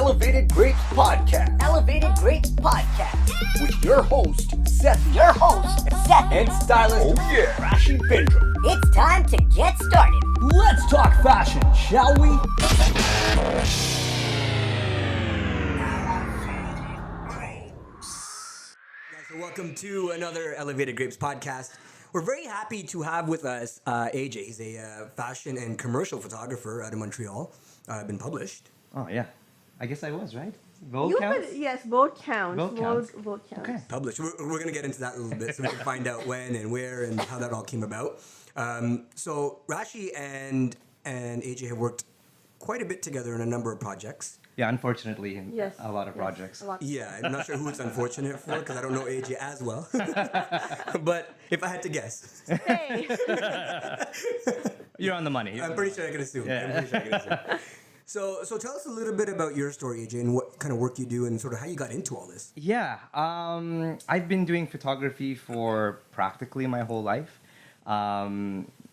Elevated Grapes Podcast. Elevated Grapes Podcast. With your host, Sethi. Your host, Sethi. And Stylist Rashi Bindra. It's time to get started. Let's talk fashion, shall we? So welcome to another Elevated Grapes podcast. We're very happy to have with us AJ. He's a fashion and commercial photographer out of Montreal. Been published. Oh, yeah. I guess I was, right? Vogue You counts? would, yes, Vogue counts. Vogue counts. Vogue counts. Okay. Published. We're going to get into that a little bit so we can find out when and where and how that all came about. So Rashi and AJ have worked quite a bit together in a number of projects. Yeah, unfortunately, in Yes. a lot of yes, projects. a lot. Yeah, I'm not sure who it's unfortunate for because I don't know AJ as well. But if I had to guess, Hey. You're on the money. I'm pretty sure I can assume. Yeah. I'm pretty sure I can assume. So tell us a little bit about your story, AJ, and what kind of work you do and sort of how you got into all this. Yeah, I've been doing photography for practically my whole life.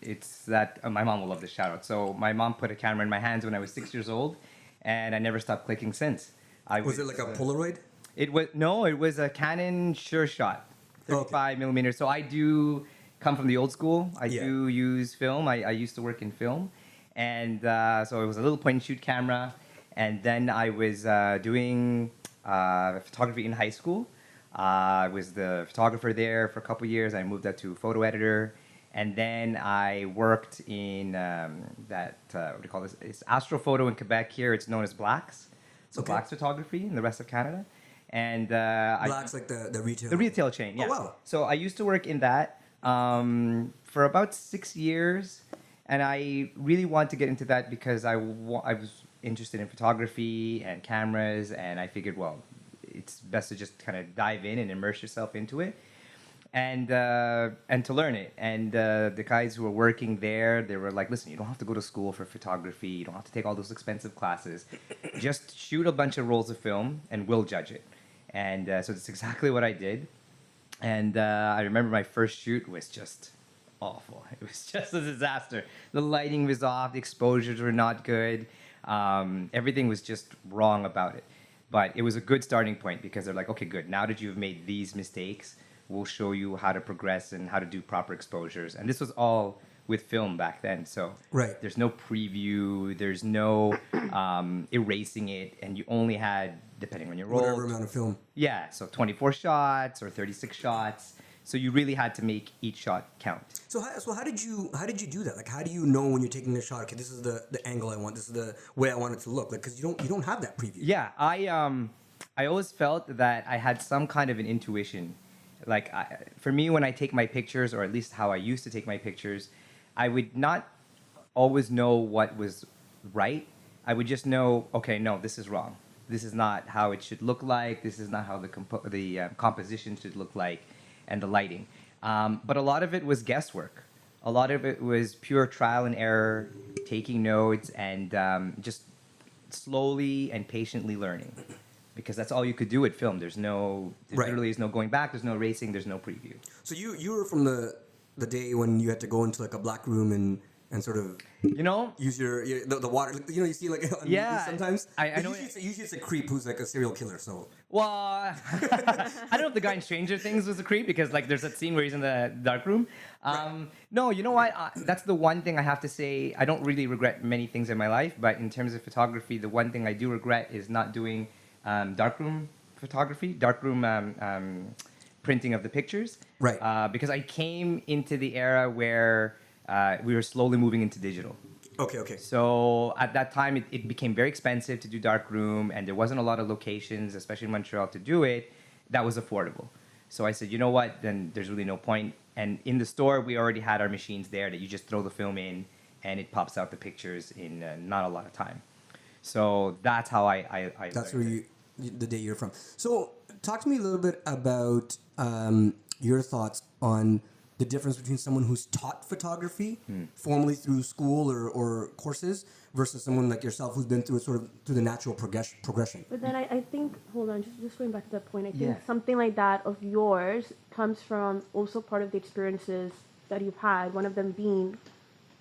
It's that my mom will love this shout out. So my mom put a camera in my hands when I was 6 years old, and I never stopped clicking since. Was it like a Polaroid? It was a Canon Sure Shot, 35 millimeters. So I do come from the old school. I do use film. I used to work in film, and so it was a little point and shoot camera. And then I was doing photography in high school. I was the photographer there for a couple years. I moved up to photo editor. And then I worked in what do you call this? It's astrophoto in Quebec here. It's known as Blacks. So Blacks photography in the rest of Canada. And Blacks, like the retail? The retail chain, yeah. Oh, wow. So I used to work in that for about 6 years. And I really wanted to get into that because I was interested in photography and cameras. And I figured, well, it's best to just kind of dive in and immerse yourself into it. And to learn it. And the guys who were working there, they were like, listen, you don't have to go to school for photography. You don't have to take all those expensive classes. Just shoot a bunch of rolls of film and we'll judge it. And so that's exactly what I did. And I remember my first shoot was just awful. It was just a disaster. The lighting was off. The exposures were not good. Everything was just wrong about it. But it was a good starting point because they're like, okay, good. Now that you've made these mistakes, we'll show you how to progress and how to do proper exposures. And this was all with film back then. So there's no preview, there's no erasing it, and you only had, depending on your role, whatever amount of film. Yeah, so 24 shots or 36 shots. So you really had to make each shot count. So how did you do that? Like, how do you know when you're taking the shot? Okay, this is the angle I want. This is the way I want it to look. Like, because you don't have that preview. Yeah, I always felt that I had some kind of an intuition. Like, for me, when I take my pictures, or at least how I used to take my pictures, I would not always know what was right. I would just know, okay, no, this is wrong. This is not how it should look like. This is not how the composition should look like, and the lighting. But a lot of it was guesswork. A lot of it was pure trial and error, taking notes, and just slowly and patiently learning. Because that's all you could do with film. There literally is no going back. There's no erasing. There's no preview. So you were from the day when you had to go into like a black room and sort of use the water. You see like on movies sometimes. I know. Usually it's a creep who's like a serial killer. So I don't know if the guy in Stranger Things was a creep because like there's that scene where he's in the dark room. No, you know what? That's the one thing I have to say. I don't really regret many things in my life, but in terms of photography, the one thing I do regret is not doing darkroom photography, darkroom printing of the pictures. Right. Because I came into the era where we were slowly moving into digital. Okay. So at that time, it became very expensive to do darkroom, and there wasn't a lot of locations, especially in Montreal, to do it that was affordable. So I said, you know what? Then there's really no point. And in the store, we already had our machines there that you just throw the film in, and it pops out the pictures in not a lot of time. So that's how I that's where the day you're from. So talk to me a little bit about your thoughts on the difference between someone who's taught photography formally through school or courses versus someone like yourself who's been through it sort of through the natural progression. But then I think, hold on, just going back to that point, I think something like that of yours comes from also part of the experiences that you've had, one of them being,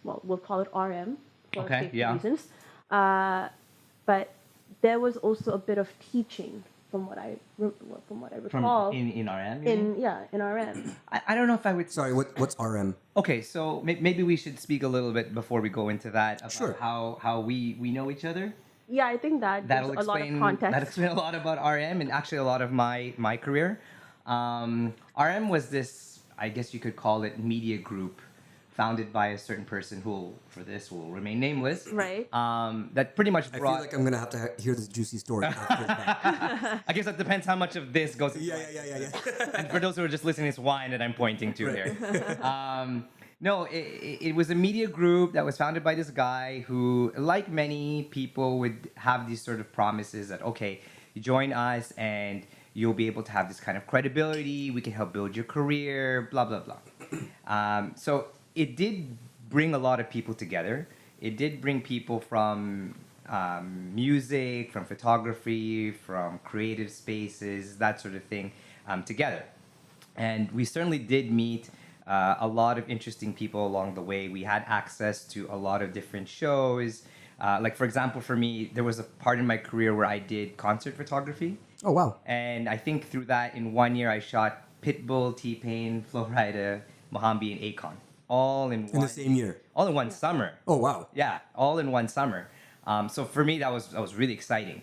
well, we'll call it RM for safety reasons. But there was also a bit of teaching from what I recall. In RM? In RM. I don't know if I would... Sorry, what's RM? Okay, so maybe we should speak a little bit before we go into that about Sure. how we know each other. Yeah, I think that That'll gives a lot of explain context. a lot about RM and actually a lot of my career. RM was this, I guess you could call it, media group founded by a certain person who, for this, will remain nameless. Right. That pretty much I brought... feel like I'm gonna have to hear this juicy story after that. I guess that depends how much of this goes into Yeah. And for those who are just listening, it's wine that I'm pointing to here. No, it was a media group that was founded by this guy who, like many people, would have these sort of promises that, okay, you join us and you'll be able to have this kind of credibility, we can help build your career, blah, blah, blah. So it did bring a lot of people together. It did bring people from music, from photography, from creative spaces, that sort of thing, together. And we certainly did meet a lot of interesting people along the way. We had access to a lot of different shows. Like, for example, for me, there was a part in my career where I did concert photography. Oh, wow. And I think through that, in 1 year, I shot Pitbull, T-Pain, Flo Rida, Mohambi, and Akon. All in In the same year. All in one summer. Oh, wow. Yeah, all in one summer. So for me, that was really exciting.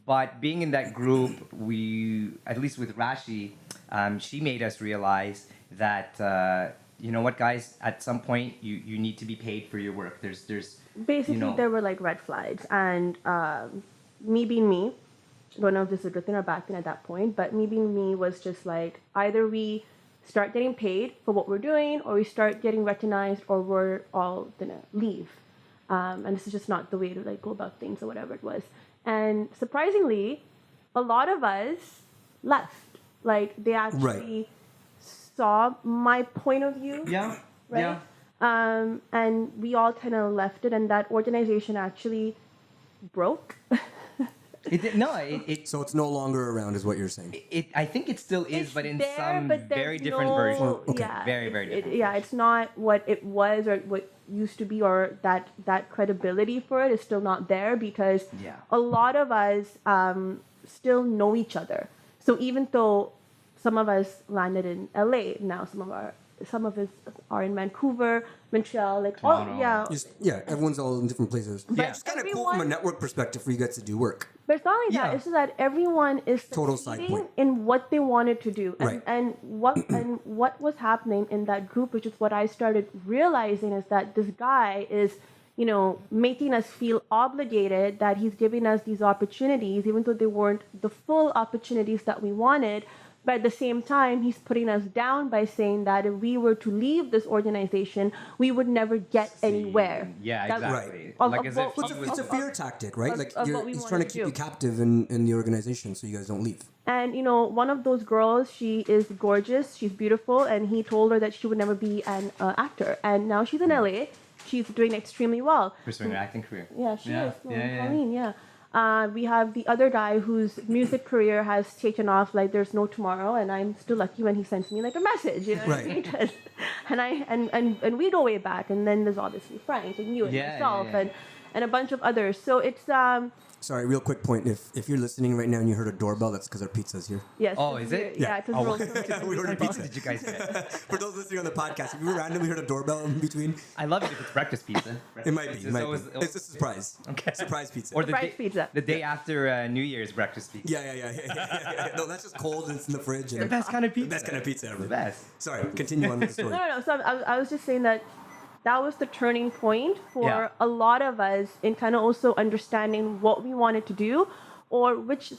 But being in that group, we, at least with Rashi, she made us realize that, you know what, guys, at some point, you need to be paid for your work. There's Basically, there were like red flags, and me being me, I don't know if this is a good thing or bad thing at that point, but me being me was just like, either we start getting paid for what we're doing, or we start getting recognized, or we're all gonna leave. And this is just not the way to like go about things or whatever it was. And surprisingly, a lot of us left. Like, they actually saw my point of view. Yeah. Right? Yeah. And we all kind of left it, and that organization actually broke. So it's no longer around, is what you're saying. I think it still is, It's but in there, some but there's very different no- version. Okay. Yeah, Very, very different. It's not what it was or what used to be, or that credibility for it is still not there, because Yeah. a lot of us still know each other. So even though some of us landed in LA now, some of us are in Vancouver, Montreal, like Toronto. Everyone's all in different places. Yeah. It's kind of cool from a network perspective for you guys to do work. But it's not only Yeah. that. It's just that everyone is Total side succeeding point. in what they wanted to do, Right. and what was happening in that group, which is what I started realizing, is that this guy is, making us feel obligated, that he's giving us these opportunities, even though they weren't the full opportunities that we wanted. But at the same time, he's putting us down by saying that if we were to leave this organization, we would never get anywhere. Yeah, That- exactly. Of- Like of as what- if Well, it's a fear tactic, right? of- Like of what we he's wanna trying to keep do. you captive in the organization so you guys don't leave. And one of those girls, she is gorgeous, she's beautiful, and he told her that she would never be an actor. And now she's in LA. She's doing extremely well. pursuing her acting career. Yeah, she is. Yeah. Colleen, yeah. We have the other guy whose music career has taken off like there's no tomorrow, and I'm still lucky when he sends me like a message, what I Right. mean? 'Cause- and we go way back, and then there's obviously Frank and you and Yeah, myself yeah. and a bunch of others. So it's Sorry, real quick point. If you're listening right now and you heard a doorbell, that's because our pizza's here. yes. Oh, it's is it? weird. Yeah. Yeah, it's a Oh, roll. We ordered What pizza pizza. did you guys get? For those listening on the podcast, if you randomly heard a doorbell in between, I love it if it's breakfast pizza. it might be. It's It might always- be. It's a surprise. Okay. Surprise pizza. Or the Surprise day, pizza. The day after New Year's breakfast pizza. Yeah. No, that's just cold and it's in the fridge. And The best kind of pizza. The best kind of pizza ever. The best. Sorry, continue on with the story. No. So I was just saying that was the turning point for Yeah. a lot of us in kind of also understanding what we wanted to do, or which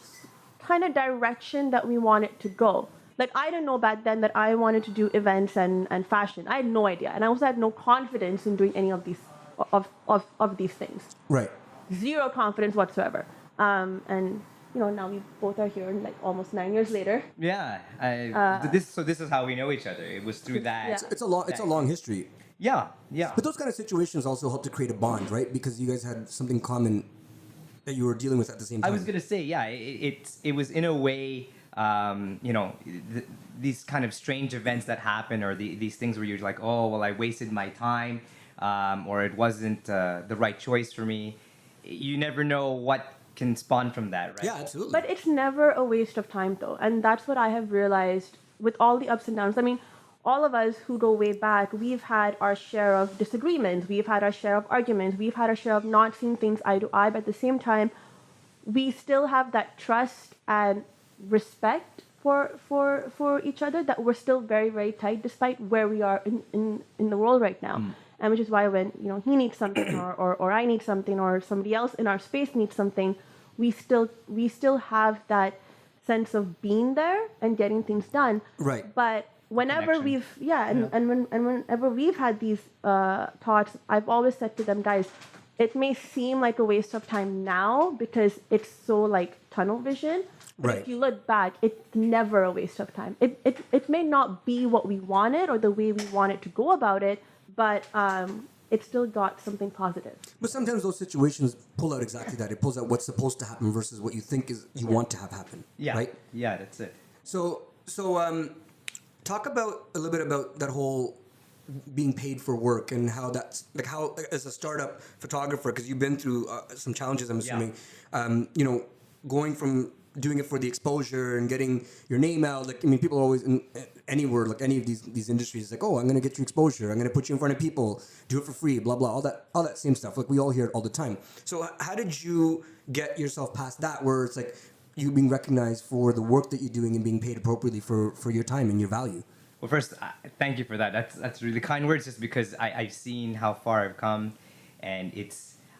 kind of direction that we wanted to go. Like, I didn't know back then that I wanted to do events and fashion. I had no idea, and I also had no confidence in doing any of these of these things. Right. Zero confidence whatsoever. And now we both are here, like almost 9 years later. Yeah. This is how we know each other. It was through that. Yeah. It's a long history. Yeah. But those kind of situations also help to create a bond, right? Because you guys had something common that you were dealing with at the same time. I was gonna say, yeah, it was in a way, these kind of strange events that happen, or these things where you're like, oh, well, I wasted my time, or it wasn't the right choice for me. you never know what can spawn from that, right? Yeah, absolutely. But it's never a waste of time, though. And that's what I have realized with all the ups and downs. I mean, all of us who go way back, we've had our share of disagreements, we've had our share of arguments, we've had our share of not seeing things eye to eye, but at the same time, we still have that trust and respect for each other, that we're still very, very tight despite where we are in the world right now. And which is why when he needs something or I need something or somebody else in our space needs something, we still have that sense of being there and getting things done. Right. But whenever Connection. whenever we've had these thoughts, I've always said to them, guys, it may seem like a waste of time now because it's so like tunnel vision. But Right. if you look back, it's never a waste of time. It may not be what we wanted or the way we wanted to go about it, but it still got something positive. But sometimes those situations pull out exactly that. It pulls out what's supposed to happen versus what you think you want to have happen. Yeah. Right? Yeah, that's it. So talk about a little bit about that whole being paid for work and how that's like how as a startup photographer, because you've been through some challenges, I'm assuming, going from doing it for the exposure and getting your name out. Like, I mean, people are always anywhere, like any of these industries, like, oh, I'm going to get you exposure. I'm going to put you in front of people, do it for free, blah, blah, all that same stuff. Like we all hear it all the time. So how did you get yourself past that where it's like you being recognized for the work that you're doing and being paid appropriately for your time and your value? Well, first, thank you for that. That's really kind words, just because I've seen how far I've come, and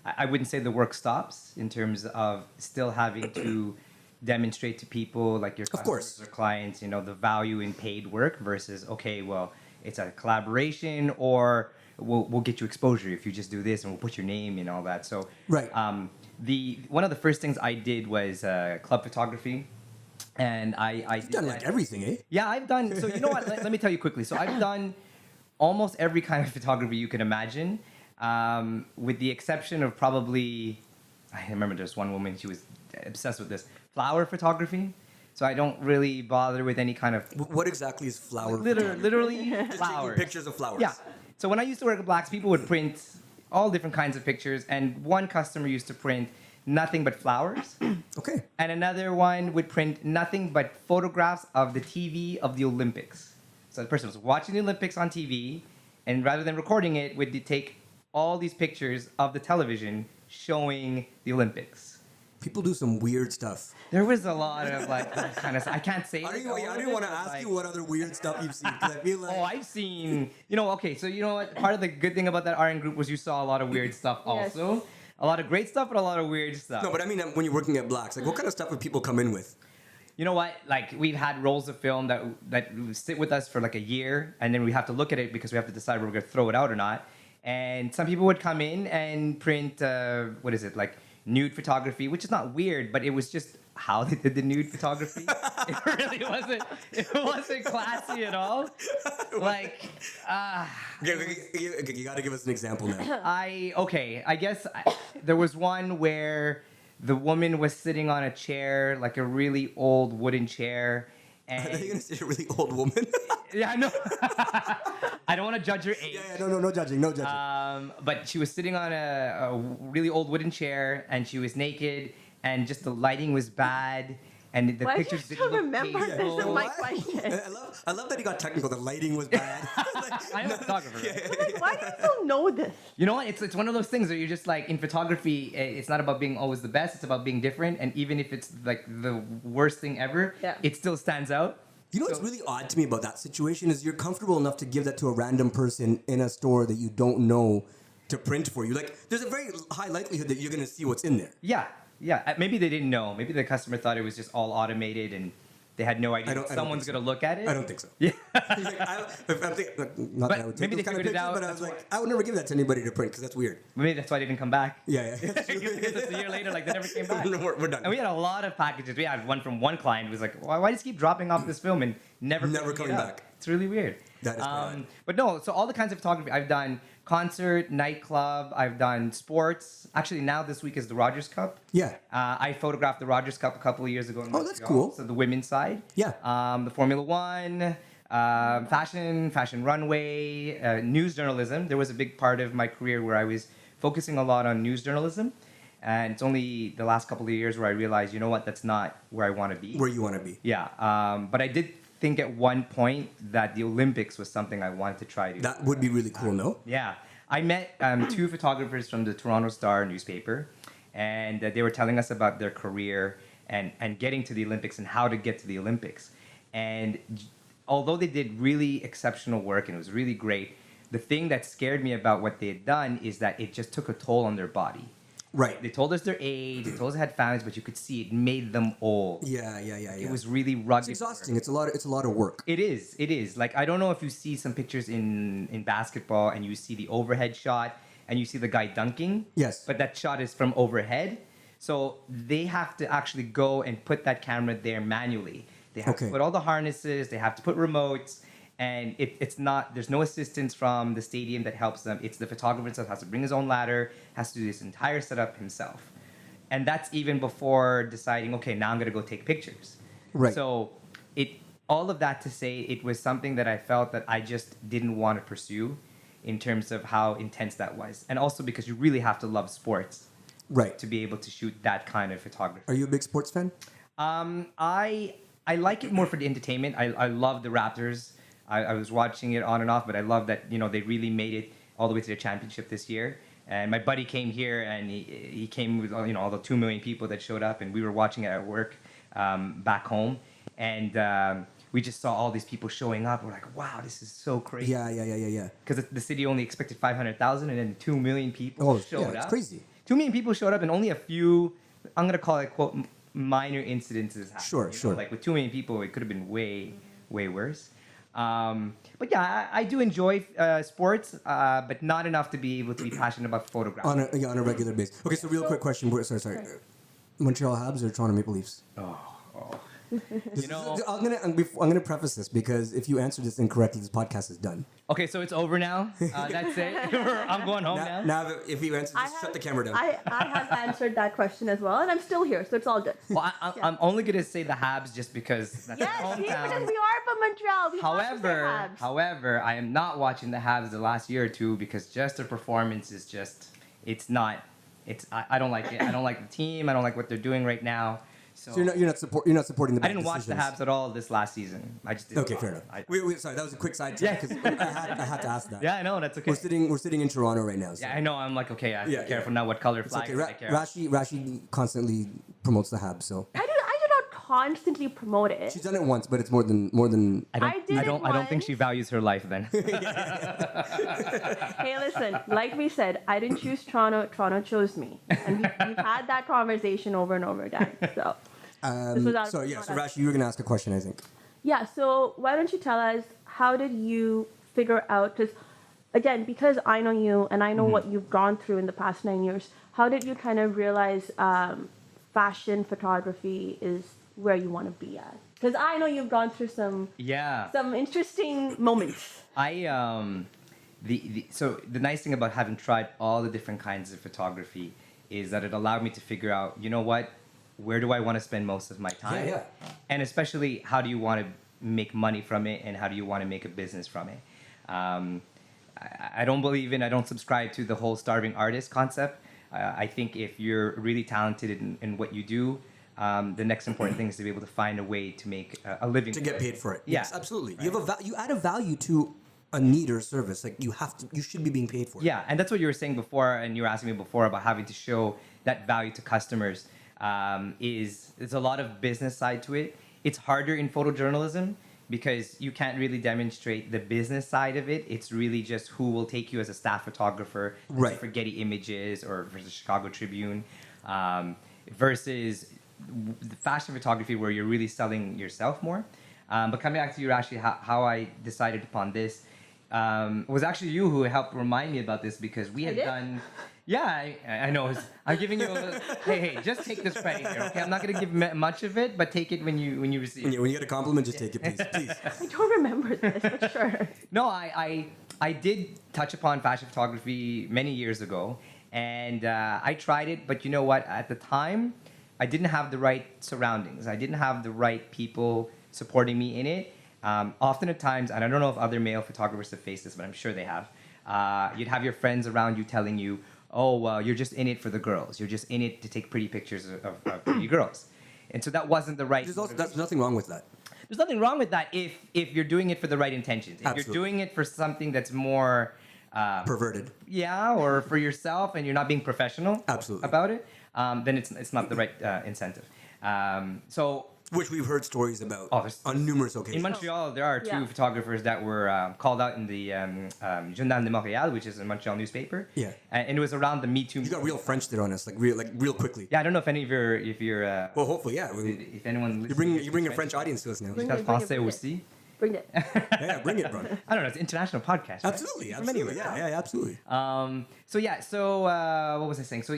I wouldn't say the work stops in terms of still having to demonstrate to people like your customers or clients, the value in paid work versus, okay, well, it's a collaboration or we'll get you exposure if you just do this and we'll put your name and all that. So Right. One of the first things I did was club photography. And You've done like everything, eh? Yeah, I've done. So you know what? Let me tell you quickly. So I've done almost every kind of photography you can imagine, with the exception of probably, I remember there's one woman, she was obsessed with this, flower photography. So I don't really bother with any kind of... What exactly is flower? Literally Just flowers. taking pictures of flowers. Yeah. So when I used to work at Blacks, people would print all different kinds of pictures, and one customer used to print nothing but flowers. Okay. And another one would print nothing but photographs of the TV of the Olympics. So the person was watching the Olympics on TV, and rather than recording it, would take all these pictures of the television showing the Olympics. People do some weird stuff. There was a lot of like that kind of. I can't say. I like, don't all of even it, want to but, ask like, you what other weird stuff you've seen, because I feel like... Oh, I've seen. Okay. So you know what? Part of the good thing about that RN group was you saw a lot of weird stuff also. Yes. A lot of great stuff, but a lot of weird stuff. No, but I mean, when you're working at Blacks, like what kind of stuff would people come in with? You know what? Like we've had rolls of film that sit with us for like a year, and then we have to look at it because we have to decide whether we're going to throw it out or not. And some people would come in and print like nude photography, which is not weird, but it was just how they did the nude photography. It really wasn't. It wasn't classy at all. Like, You got to give us an example now. I guess there was one where the woman was sitting on a chair, like a really old wooden chair. Are And you going to say a really old woman? yeah, I know. I don't want to judge her age. Yeah, no judging, no judging. But she was sitting on a really old wooden chair, and she was naked, and just the lighting was bad, and the Why do you pictures still didn't look remember this? tasteful. Is my What? question. I love that he got technical. The lighting was bad. I'm a photographer. Right? Like, why do you still know this? You know what? It's one of those things where you're just like, in photography, it's not about being always the best. It's about being different. And even if it's like the worst thing ever, Yeah. it still stands out. You know what's really odd to me about that situation is you're comfortable enough to give that to a random person in a store that you don't know to print for you. Like, there's a very high likelihood that you're going to see what's in there. Yeah. Maybe they didn't know. Maybe the customer thought it was just all automated and they had no idea I don't someone's think so. going to look at it. I don't think so. Yeah. Like, I'm thinking, not But that I would take maybe those they kind of figured it pictures, out, but I was that's like, I would never give that to anybody to print because that's weird. Maybe that's why they didn't come back. Yeah. Just a year later, like they never came back. No, we're done. And we had a lot of packages. We had one from one client who was like, why does he keep dropping off this film and never picking coming it up? back. It's really weird. That is bad. But no, so all the kinds of photography. I've done concert, nightclub. I've done sports. Actually, now this week is the Rogers Cup. Yeah. I photographed the Rogers Cup a couple of years ago in Oh, that's Montreal. cool. So the women's side. Yeah. The Formula One, fashion runway, news journalism. There was a big part of my career where I was focusing a lot on news journalism. And it's only the last couple of years where I realized, you know what, that's not where I want to be. Where you want to be. Yeah. But I did think at one point that the Olympics was something I wanted to try to. That would be really cool, no? Yeah. I met two photographers from the Toronto Star newspaper, and they were telling us about their career and getting to the Olympics and how to get to the Olympics. And although they did really exceptional work and it was really great, the thing that scared me about what they had done is that it just took a toll on their body. Right. They told us their age, they told us they had families, but you could see it made them old. Yeah. It was really rugged. It's exhausting. work. It's a lot of work. It is. Like, I don't know if you see some pictures in basketball and you see the overhead shot and you see the guy dunking. Yes. But that shot is from overhead. So they have to actually go and put that camera there manually. They have to put all the harnesses, they have to put remotes, and it's not, there's no assistance from the stadium that helps them. It's the photographer that has to bring his own ladder, has to do this entire setup himself. And that's even before deciding, okay, now I'm going to go take pictures. Right. So all of that to say, it was something that I felt that I just didn't want to pursue in terms of how intense that was. And also because you really have to love sports. Right. To be able to shoot that kind of photography. Are you a big sports fan? I like it more for the entertainment. I love the Raptors. I was watching it on and off, but I love that, you know, they really made it all the way to the championship this year. And my buddy came here, and he came with, you know, all the 2 million people that showed up, and we were watching it at work back home. And we just saw all these people showing up. We're like, wow, this is so crazy. Yeah. Because the city only expected 500,000, and then 2 million people showed up. It's crazy. 2 million people showed up, and only a few, I'm going to call it, quote, minor incidences happened. Sure. Like, with 2 million people, it could have been way, way worse. But yeah, I do enjoy sports, but not enough to be able to be passionate about photography. On a regular basis. Okay, so real quick question. Sorry. Montreal Habs or Toronto Maple Leafs? You know, I'm gonna preface this because if you answer this incorrectly, this podcast is done. okay, so it's over now. That's it. I'm going home now. Now, if you answer, just shut the camera down. I have answered that question as well, and I'm still here, so it's all good. Well, I'm only gonna say the Habs just because that's Yes, my see, because hometown. we are from Montreal. We have to say Habs. However, I am not watching the Habs the last year or two because just their performance is just, it's not, I don't like it. I don't like the team. I don't like what they're doing right now. So you're not supporting the bad I didn't watch the decisions. Habs at all this last season. I just didn't. Okay, fair enough. Wait, sorry, that was a quick side check because I had to ask that. Yeah, I know, that's okay. We're sitting in Toronto right now. So. Yeah, I know. I'm like, okay, I Yeah, careful now what color It's flag okay. I care. Rashi constantly promotes the Habs, so I do not constantly promote it. she's done it once, but it's more than. I did it I don't think she once. values her life then. Hey, listen, like we said, I didn't choose Toronto. Toronto chose me. And we've had that conversation over and over again. So, this was out of- So Rashi, you were gonna ask a question, I think. Yeah, so why don't you tell us, how did you figure out, because again, because I know you and I know what you've gone through in the past 9 years, how did you kind of realize fashion photography is where you want to be at? Because I know you've gone through some interesting moments. So the nice thing about having tried all the different kinds of photography is that it allowed me to figure out, you know what, where do I want to spend most of my time? Yeah. And especially, how do you want to make money from it, and how do you want to make a business from it? I don't subscribe to the whole starving artist concept. I think if you're really talented in what you do, the next important thing is to be able to find a way to make a living. To get paid for it. Yeah. Yes, absolutely. Right. You add a value to a need or service. Like you should be being paid for it. Yeah, and that's what you were saying before, and you were asking me before about having to show that value to customers. There's a lot of business side to it. It's harder in photojournalism because you can't really demonstrate the business side of it. It's really just who will take you as a staff photographer Right. for Getty Images or for the Chicago Tribune, versus the fashion photography where you're really selling yourself more. But coming back to you, Rashi, how I decided upon this was actually you who helped remind me about this, because we had done... Yeah, I know. I'm giving you hey, just take this credit here, okay? I'm not going to give much of it, but take it when you receive it. When you get a compliment, just take it, please. I don't remember this, but sure. No, I did touch upon fashion photography many years ago, and I tried it, but you know what? At the time, I didn't have the right surroundings. I didn't have the right people supporting me in it. Often at times, and I don't know if other male photographers have faced this, but I'm sure they have, you'd have your friends around you telling you, oh, well, you're just in it for the girls. You're just in it to take pretty pictures of pretty girls. And so that wasn't the right. There's nothing wrong with that. There's nothing wrong with that if you're doing it for the right intentions. If Absolutely. you're doing it for something that's more Perverted. yeah, or for yourself, and you're not being professional Absolutely. about it, then it's not the right incentive. So Which we've heard stories about there's- on numerous occasions. in Montreal, there are two Yeah. photographers that were called out in the Journal de Montréal, which is a Montreal newspaper. Yeah. And it was around the Me Too. You got real French there on us, like real quickly. Yeah, I don't know if any of your Well, hopefully, yeah. if anyone You bring a French audience to us now. Bring Parle it, bring it, français bring it. aussi. Bring it. Yeah, bring it, bro. I don't know. It's an international podcast. Right? Absolutely, From absolutely. anywhere. Yeah, absolutely. So what was I saying? So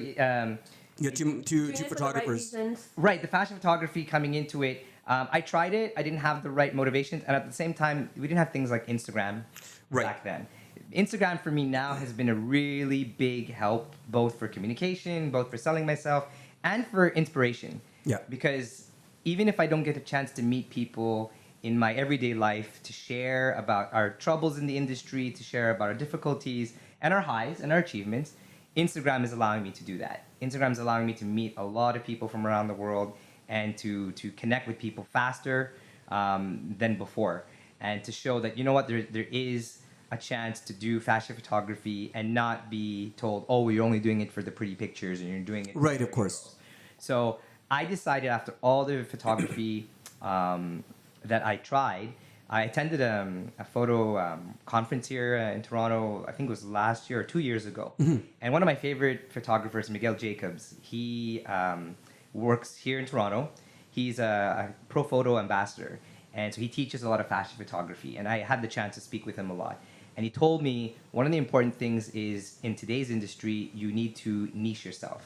You got two Doing it for the right photographers. reasons. right, the fashion photography coming into it. I tried it. I didn't have the right motivations, and at the same time, we didn't have things like Instagram Right. back then. Instagram for me now has been a really big help, both for communication, both for selling myself, and for inspiration. Yeah. Because even if I don't get a chance to meet people in my everyday life, to share about our troubles in the industry, to share about our difficulties and our highs and our achievements, Instagram is allowing me to do that. Instagram is allowing me to meet a lot of people from around the world and to connect with people faster than before, and to show that, you know what, there is a chance to do fashion photography and not be told, oh, you're only doing it for the pretty pictures and you're doing it for Right, the of course. girls. So I decided, after all the photography that I tried, I attended a photo conference here in Toronto. I think it was last year or 2 years ago. And one of my favorite photographers, Miguel Jacobs, he works here in Toronto. He's a pro photo ambassador, and so he teaches a lot of fashion photography. And I had the chance to speak with him a lot. And he told me one of the important things is, in today's industry, you need to niche yourself.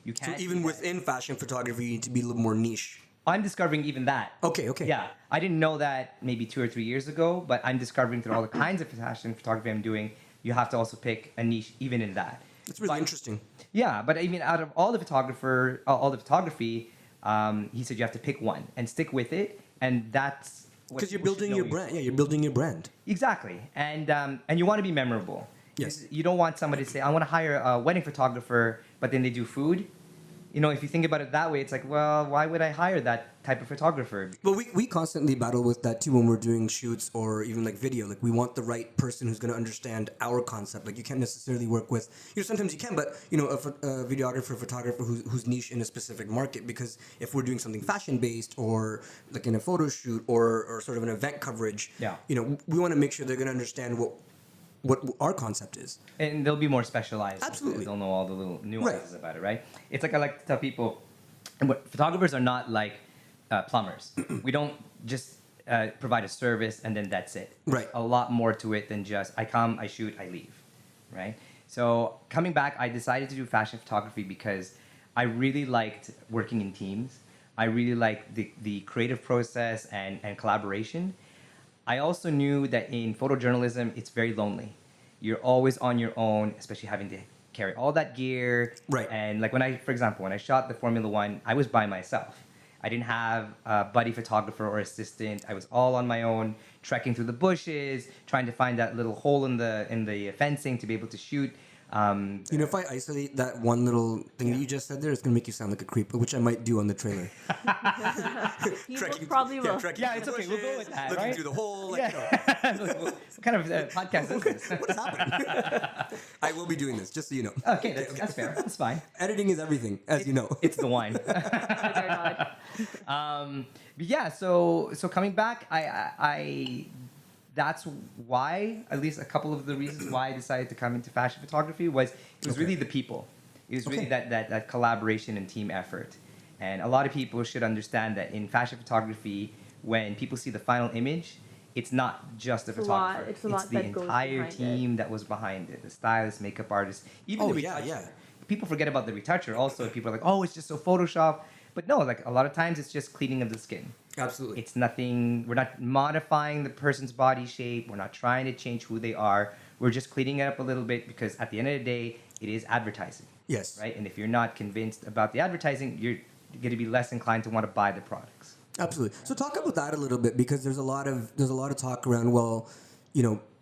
You So can't even within fashion photography, you need to be a little more niche. I'm discovering even that. Okay. Yeah, I didn't know that maybe 2 or 3 years ago, but I'm discovering through all the kinds of fashion photography I'm doing, you have to also pick a niche even in that. It's really interesting. Yeah, but I mean, out of all the photography, he said you have to pick one and stick with it, and that's what Because you're people should building know your you brand. Yeah, you're building your brand. Exactly, and you want to be memorable. Yes. You don't want somebody to say, I want to hire a wedding photographer, but then they do food. You know, if you think about it that way, it's like, well, why would I hire that type of photographer? Well, we constantly battle with that too when we're doing shoots or even like video. Like we want the right person who's going to understand our concept. Like you can't necessarily work with, sometimes you can, but a videographer, photographer who's niche in a specific market. Because if we're doing something fashion based or like in a photo shoot or sort of an event coverage, Yeah. We want to make sure they're going to understand what our concept is. And they'll be more specialized. Absolutely. They'll know all the little nuances Right. about it, right? It's like I like to tell people, photographers are not like plumbers. We don't just provide a service and then that's it. Right. A lot more to it than just I come, I shoot, I leave, right? So coming back, I decided to do fashion photography because I really liked working in teams. I really liked the creative process and collaboration. I also knew that in photojournalism, it's very lonely. You're always on your own, especially having to carry all that gear. Right. And like for example, when I shot the Formula One, I was by myself. I didn't have a buddy photographer or assistant. I was all on my own, trekking through the bushes, trying to find that little hole in the fencing to be able to shoot. If I isolate that one little thing that you just said there, it's going to make you sound like a creep, which I might do on the trailer. People probably will. Yeah, it's okay. We'll go with that, looking right? through the hole. What kind of podcast is this? What is happening? I will be doing this, just so you know. Okay, that's fair. That's fine. Editing is everything, as you know. It's the wine. But yeah, so coming back, I that's why, at least a couple of the reasons why I decided to come into fashion photography was really the people. It was really that collaboration and team effort. And a lot of people should understand that in fashion photography, when people see the final image, it's not just the photographer. It's a lot the that goes entire behind team that was behind it. The stylist, makeup artist, even Oh, the yeah, retoucher. yeah. People forget about the retoucher also. People are like, oh, it's just so Photoshop. But no, like a lot of times it's just cleaning of the skin. Absolutely. It's nothing, we're not modifying the person's body shape. We're not trying to change who they are. We're just cleaning it up a little bit because at the end of the day, it is advertising. Yes. Right? And if you're not convinced about the advertising, you're going to be less inclined to want to buy the products. Absolutely. So talk about that a little bit because there's a lot of talk around, well,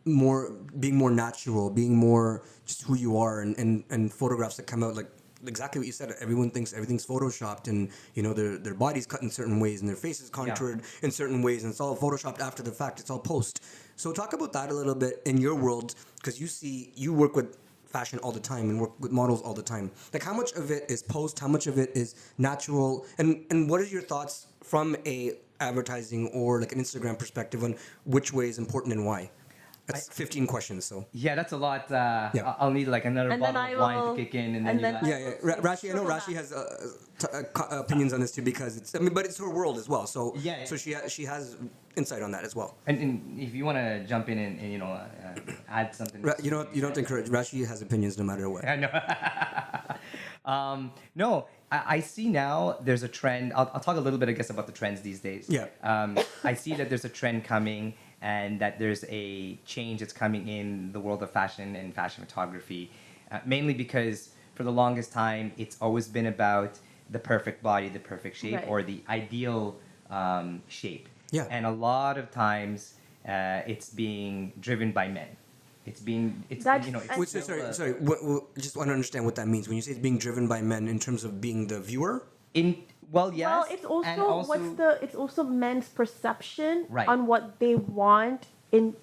being more natural, being more just who you are, and photographs that come out like exactly what you said. Everyone thinks everything's photoshopped, and their body's cut in certain ways and their face is contoured in certain ways, and it's all photoshopped after the fact. It's all post. So talk about that a little bit in your world, because you work with fashion all the time and work with models all the time. Like, how much of it is post? How much of it is natural? And what are your thoughts from a advertising or like an Instagram perspective on which way is important and why? That's 15 questions. So yeah, that's a lot. I'll need like another bottle of wine to kick in, and then Rashi, I know Rashi has opinions on this too, because but it's her world as well. So so she has insight on that as well. And if you want to jump in and add something, you don't encourage. Rashi has opinions no matter what. No, I see now there's a trend. I'll talk a little bit, I guess, about the trends these days. Yeah. I see that there's a trend coming, and that there's a change that's coming in the world of fashion and fashion photography, mainly because for the longest time, it's always been about the perfect body, the perfect shape, or the ideal shape. Yeah. And a lot of times, it's being driven by men. Sorry. Just want to understand what that means. When you say it's being driven by men, in terms of being the viewer? Well, yes. Well, it's also it's also men's perception Right. on what they want in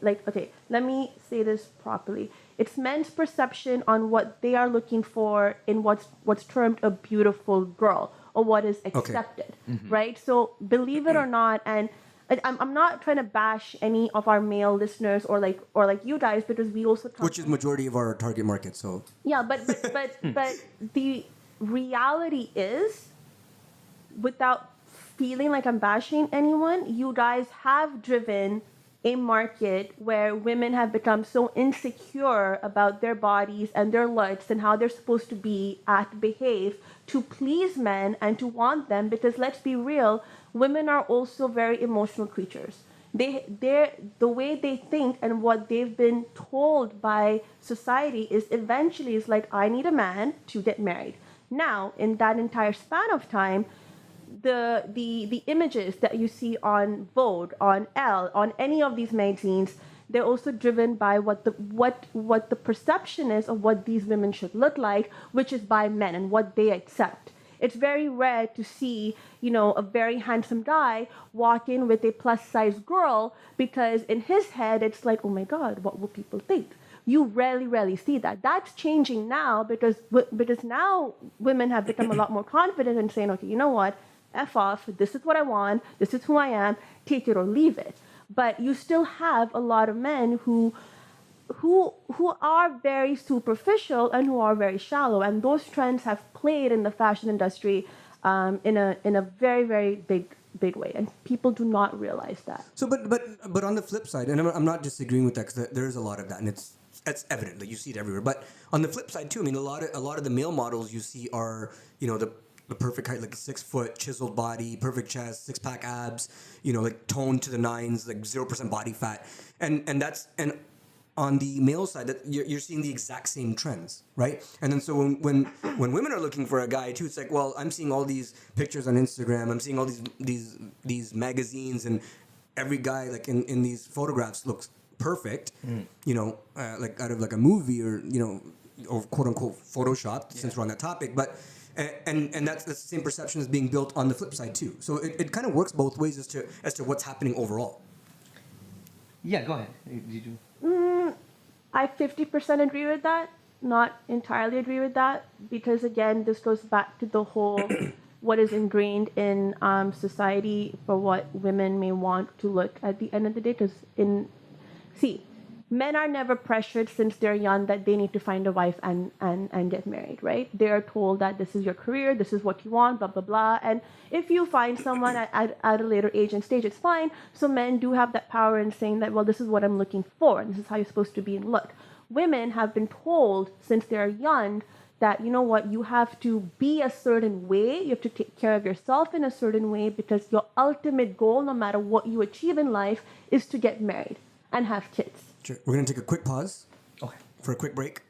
like, okay, let me say this properly. It's men's perception on what they are looking for in what's termed a beautiful girl, or what is accepted, right? So believe it or not, and I'm not trying to bash any of our male listeners or like you guys, because we also come Which is majority of our target market. So yeah, but the reality is, without feeling like I'm bashing anyone, you guys have driven a market where women have become so insecure about their bodies and their looks and how they're supposed to be, act, behave to please men and to want them. Because let's be real, women are also very emotional creatures. The way they think and what they've been told by society is eventually is like, I need a man to get married. Now, in that entire span of time, the images that you see on Vogue, on Elle, on any of these magazines, they're also driven by what the perception is of what these women should look like, which is by men and what they accept. It's very rare to see, a very handsome guy walk in with a plus-size girl, because in his head it's like, oh my God, what will people think? You rarely see that. That's changing now, because now women have become a lot more confident in saying, okay, you know what? F off, this is what I want, this is who I am, take it or leave it. But you still have a lot of men who are very superficial and who are very shallow, and those trends have played in the fashion industry in a very, very big way, and people do not realize that. So, but on the flip side, and I'm not disagreeing with that, because there is a lot of that, and it's evident that you see it everywhere. But on the flip side too, I mean, a lot of the male models you see are, the perfect height, like a 6 foot chiseled body, perfect chest, 6-pack abs, like toned to the nines, like 0% body fat, and on the male side, that you're seeing the exact same trends, right? And then so when women are looking for a guy too, it's like, well, I'm seeing all these pictures on Instagram, I'm seeing all these magazines, and every guy like in these photographs looks perfect, like out of like a movie, or or quote unquote photoshopped, since we're on that topic, but. And that's the same perception is being built on the flip side too. So it kind of works both ways as to what's happening overall. Yeah, go ahead. You do. I 50% agree with that. Not entirely agree with that, because again, this goes back to the whole what is ingrained in society for what women may want to look at the end of the day. Because men are never pressured since they're young that they need to find a wife and get married, right? They are told that this is your career, this is what you want, blah, blah, blah. And if you find someone at a later age and stage, it's fine. So men do have that power in saying that, well, this is what I'm looking for, and this is how you're supposed to be and look. Women have been told since they're young that, you know what, you have to be a certain way, you have to take care of yourself in a certain way, because your ultimate goal, no matter what you achieve in life, is to get married and have kids. Sure. We're going to take a quick pause for a quick break.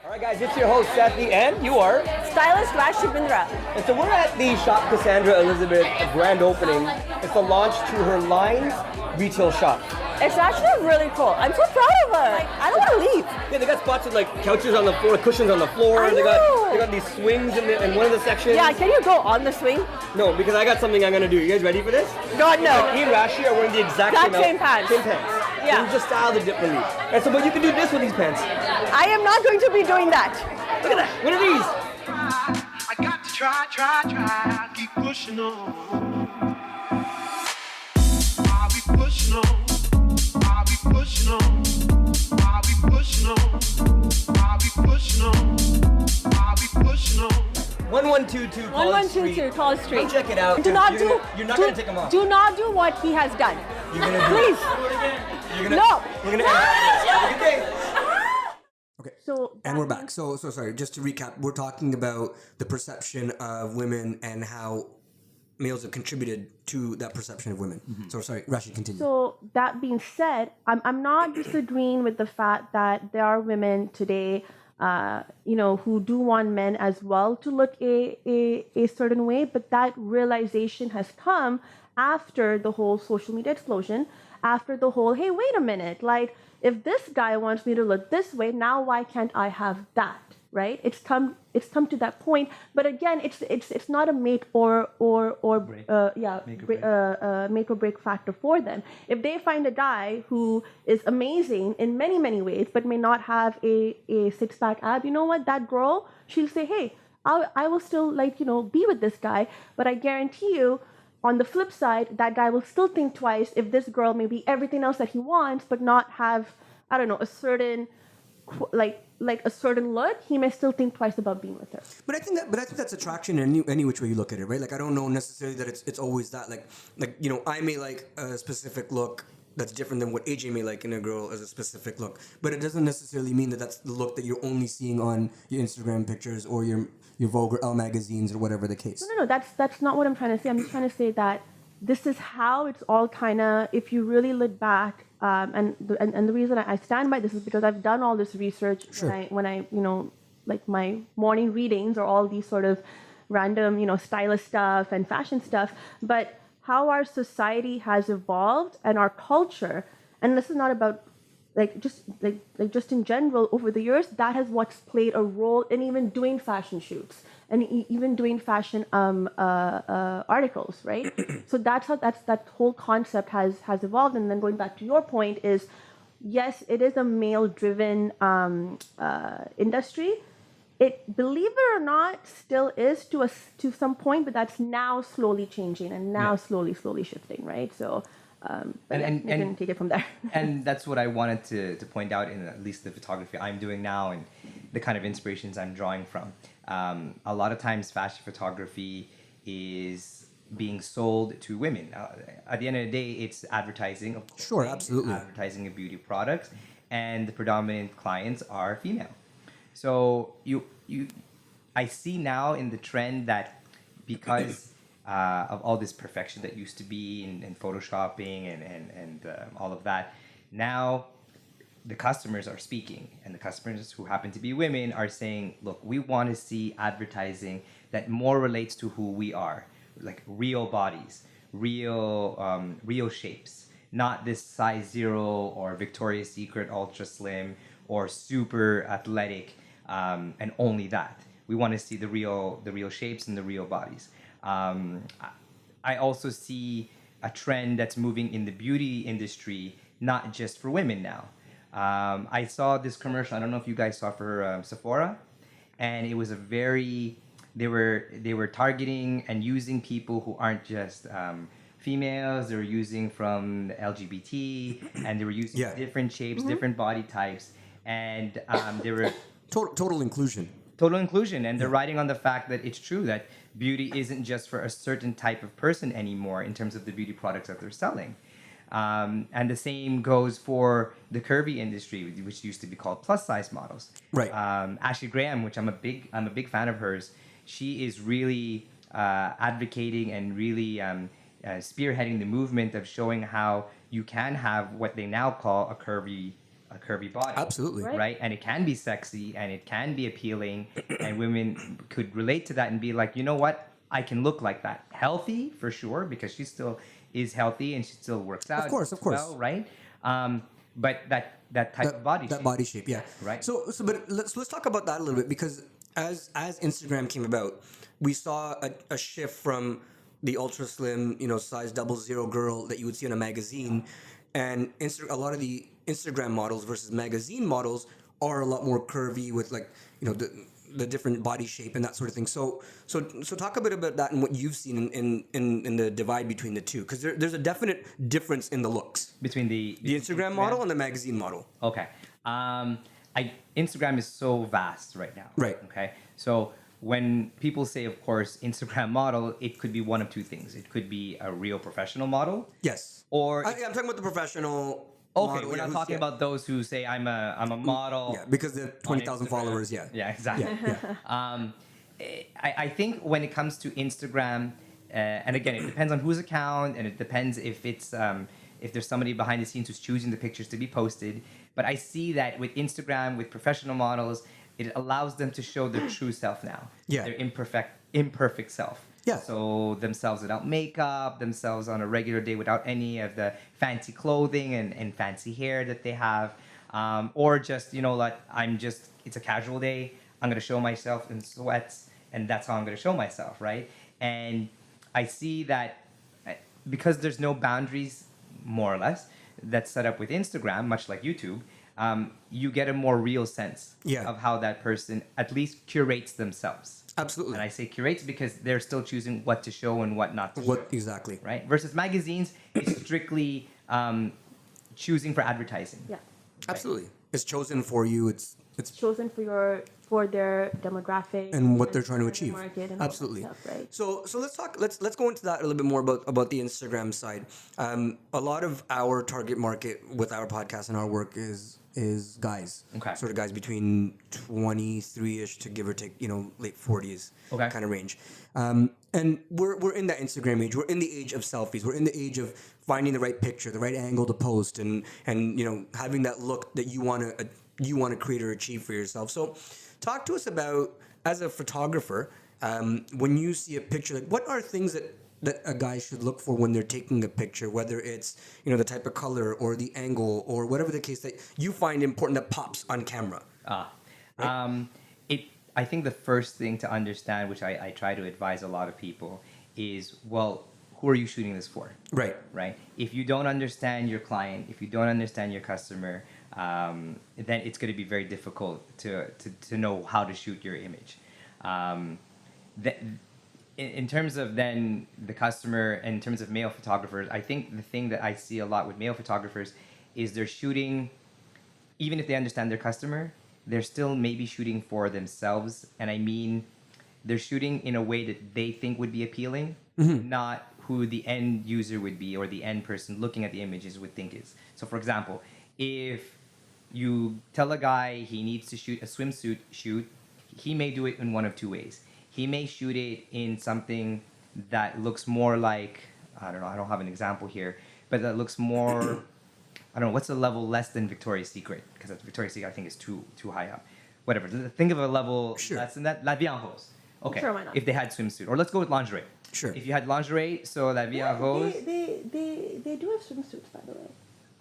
All right, guys, it's your host, Sethi, and you are. Stylist Rashi Bindra. And so we're at the Shop Cassandra Elizabeth grand opening. It's the launch to her Lines retail shop. It's actually really cool. I'm so proud of her. I don't want to leave. Yeah, they got spots with like couches on the floor, cushions on the floor. I They know. got these swings in one of the sections. Yeah, can you go on the swing? No, because I got something I'm gonna do. You guys ready for this? God, no. Like, me and Rashi are wearing the exact Same pants. Same pants. Yeah. So we just styled it differently. And so, but you can do this with these pants. I am not going to be doing that. Look at that. What are these? I got to try, keep pushing on. I'll be pushing on. I'll be pushing on. I'll be pushing on. I'll be pushing on. I'll be pushing on. 1122 College Street. 1122 College Street. Come check it out. Do not You're not gonna take them off. Do not do what he has done. You're gonna do Please. You're gonna, No. We're gonna have a good day. Okay. So And we're back. So sorry. Just to recap, we're talking about the perception of women and how males have contributed to that perception of women. So sorry, Rashi, continue. So that being said, I'm not disagreeing with the fact that there are women today, who do want men as well to look a certain way, but that realization has come after the whole social media explosion, after the whole, hey, wait a minute, like if this guy wants me to look this way, now why can't I have that? Right? It's come to that point, but again, it's not a make or break factor for them. If they find a guy who is amazing in many ways, but may not have a 6-pack ab, you know what? That girl, she'll say, hey, I will still be with this guy, but I guarantee you, on the flip side, that guy will still think twice if this girl may be everything else that he wants, but not have, I don't know, a certain like a certain look, he may still think twice about being with her. But I think that's attraction in any which way you look at it, right? Like I don't know necessarily that it's always that like I may like a specific look that's different than what AJ may like in a girl as a specific look, but it doesn't necessarily mean that that's the look that you're only seeing on your Instagram pictures or your Vogue or Elle magazines or whatever the case. No, that's not what I'm trying to say. I'm just trying to say that this is how it's all kind of, if you really look back, and the reason I stand by this is because I've done all this research. Sure. when I like my morning readings or all these sort of random stylist stuff and fashion stuff, but how our society has evolved and our culture, and this is not about just in general over the years, that has what's played a role in even doing fashion shoots and even doing fashion articles, right? So that whole concept has evolved. And then going back to your point is, yes, it is a male-driven industry. It, believe it or not, still is to some point, but that's now slowly changing and now slowly shifting, right? So. And you can take it from there. And that's what I wanted to point out in at least the photography I'm doing now and the kind of inspirations I'm drawing from. A lot of times fashion photography is being sold to women. At the end of the day, it's advertising, of course. Sure, absolutely. Advertising of beauty products, and the predominant clients are female. So I see now in the trend that because of all this perfection that used to be in photoshopping and all of that, now the customers are speaking, and the customers who happen to be women are saying, look, we want to see advertising that more relates to who we are, like real bodies, real shapes, not this size 0 or Victoria's Secret ultra slim or super athletic, and only that. We want to see the real shapes and the real bodies. I also see a trend that's moving in the beauty industry, not just for women now. I saw this commercial, I don't know if you guys saw, for Sephora, and it was they were targeting and using people who aren't just females, they were using from LGBT, and they were using different shapes, different body types, and they were... Total inclusion. Total inclusion, and they're writing on the fact that it's true that beauty isn't just for a certain type of person anymore in terms of the beauty products that they're selling. And the same goes for the curvy industry, which used to be called plus size models. Right. Ashley Graham, which I'm a big fan of hers, she is really advocating and really spearheading the movement of showing how you can have what they now call a curvy body. Absolutely. Right? And it can be sexy and it can be appealing, and women could relate to that and be like, you know what? I can look like that. Healthy, for sure, because she still is healthy and she still works out. Of course. Well, right? But that type of body that shape. body shape, yeah. Right. But let's talk about that a little bit, because as Instagram came about, we saw a shift from the ultra slim, size 00 girl that you would see in a magazine, and a lot of the Instagram models versus magazine models are a lot more curvy with, like, the different body shape and that sort of thing. So talk a bit about that and what you've seen in the divide between the two, because there's a definite difference in the looks between the Instagram model and the magazine model. Okay. Instagram is so vast right now. Right. Okay. So when people say, of course, Instagram model, it could be one of two things. It could be a real professional model. Yes. Or I'm talking about the professional. okay, model, we're not talking about those who say I'm a model. Yeah, because they have 20,000 Instagram. followers. Yeah. Yeah, exactly. Yeah. I think when it comes to Instagram, and again, it depends on whose account, and it depends if it's if there's somebody behind the scenes who's choosing the pictures to be posted. But I see that with Instagram, with professional models, it allows them to show their true self now. Yeah. Their imperfect self. Yeah. So themselves without makeup, themselves on a regular day without any of the fancy clothing and fancy hair that they have. Or just, like, it's a casual day. I'm going to show myself in sweats, and that's how I'm going to show myself, right? And I see that because there's no boundaries, more or less, that's set up with Instagram, much like YouTube, you get a more real sense of how that person at least curates themselves. Absolutely. And I say curates because they're still choosing what to show and what not to show. Exactly. Right? Versus magazines, it's strictly choosing for advertising. Yeah. Absolutely. It's chosen for you. It's Chosen for their demographic and what they're trying to achieve. Market and Absolutely. all that stuff, right? So let's go into that a little bit more about the Instagram side. A lot of our target market with our podcast and our work is guys. Okay. Sort of guys between 23ish to give or take, late 40s kind of range. And we're in that Instagram age. We're in the age of selfies. We're in the age of finding the right picture, the right angle to post, and having that look that you want to create or achieve for yourself. So talk to us about, as a photographer, when you see a picture, like, what are things that a guy should look for when they're taking a picture, whether it's the type of color or the angle or whatever the case that you find important that pops on camera. I think the first thing to understand, which I try to advise a lot of people, is, well, who are you shooting this for? Right. Right. If you don't understand your client, if you don't understand your customer, then it's going to be very difficult to know how to shoot your image. In terms of then the customer, and in terms of male photographers, I think the thing that I see a lot with male photographers is they're shooting, even if they understand their customer, they're still maybe shooting for themselves. And I mean, they're shooting in a way that they think would be appealing, not who the end user would be or the end person looking at the images would think is. So for example, if you tell a guy he needs to shoot a swimsuit shoot, he may do it in one of two ways. He may shoot it in something that looks more like, I don't know, I don't have an example here, but that looks more, I don't know, what's a level less than Victoria's Secret? Because Victoria's Secret, I think, is too high up. Whatever. Think of a level less than that. La Vie en Rose. Okay. Sure, why not? If they had swimsuit. Or let's go with lingerie. Sure. If you had lingerie, so La Vie en Rose. They do have swimsuits, by the way.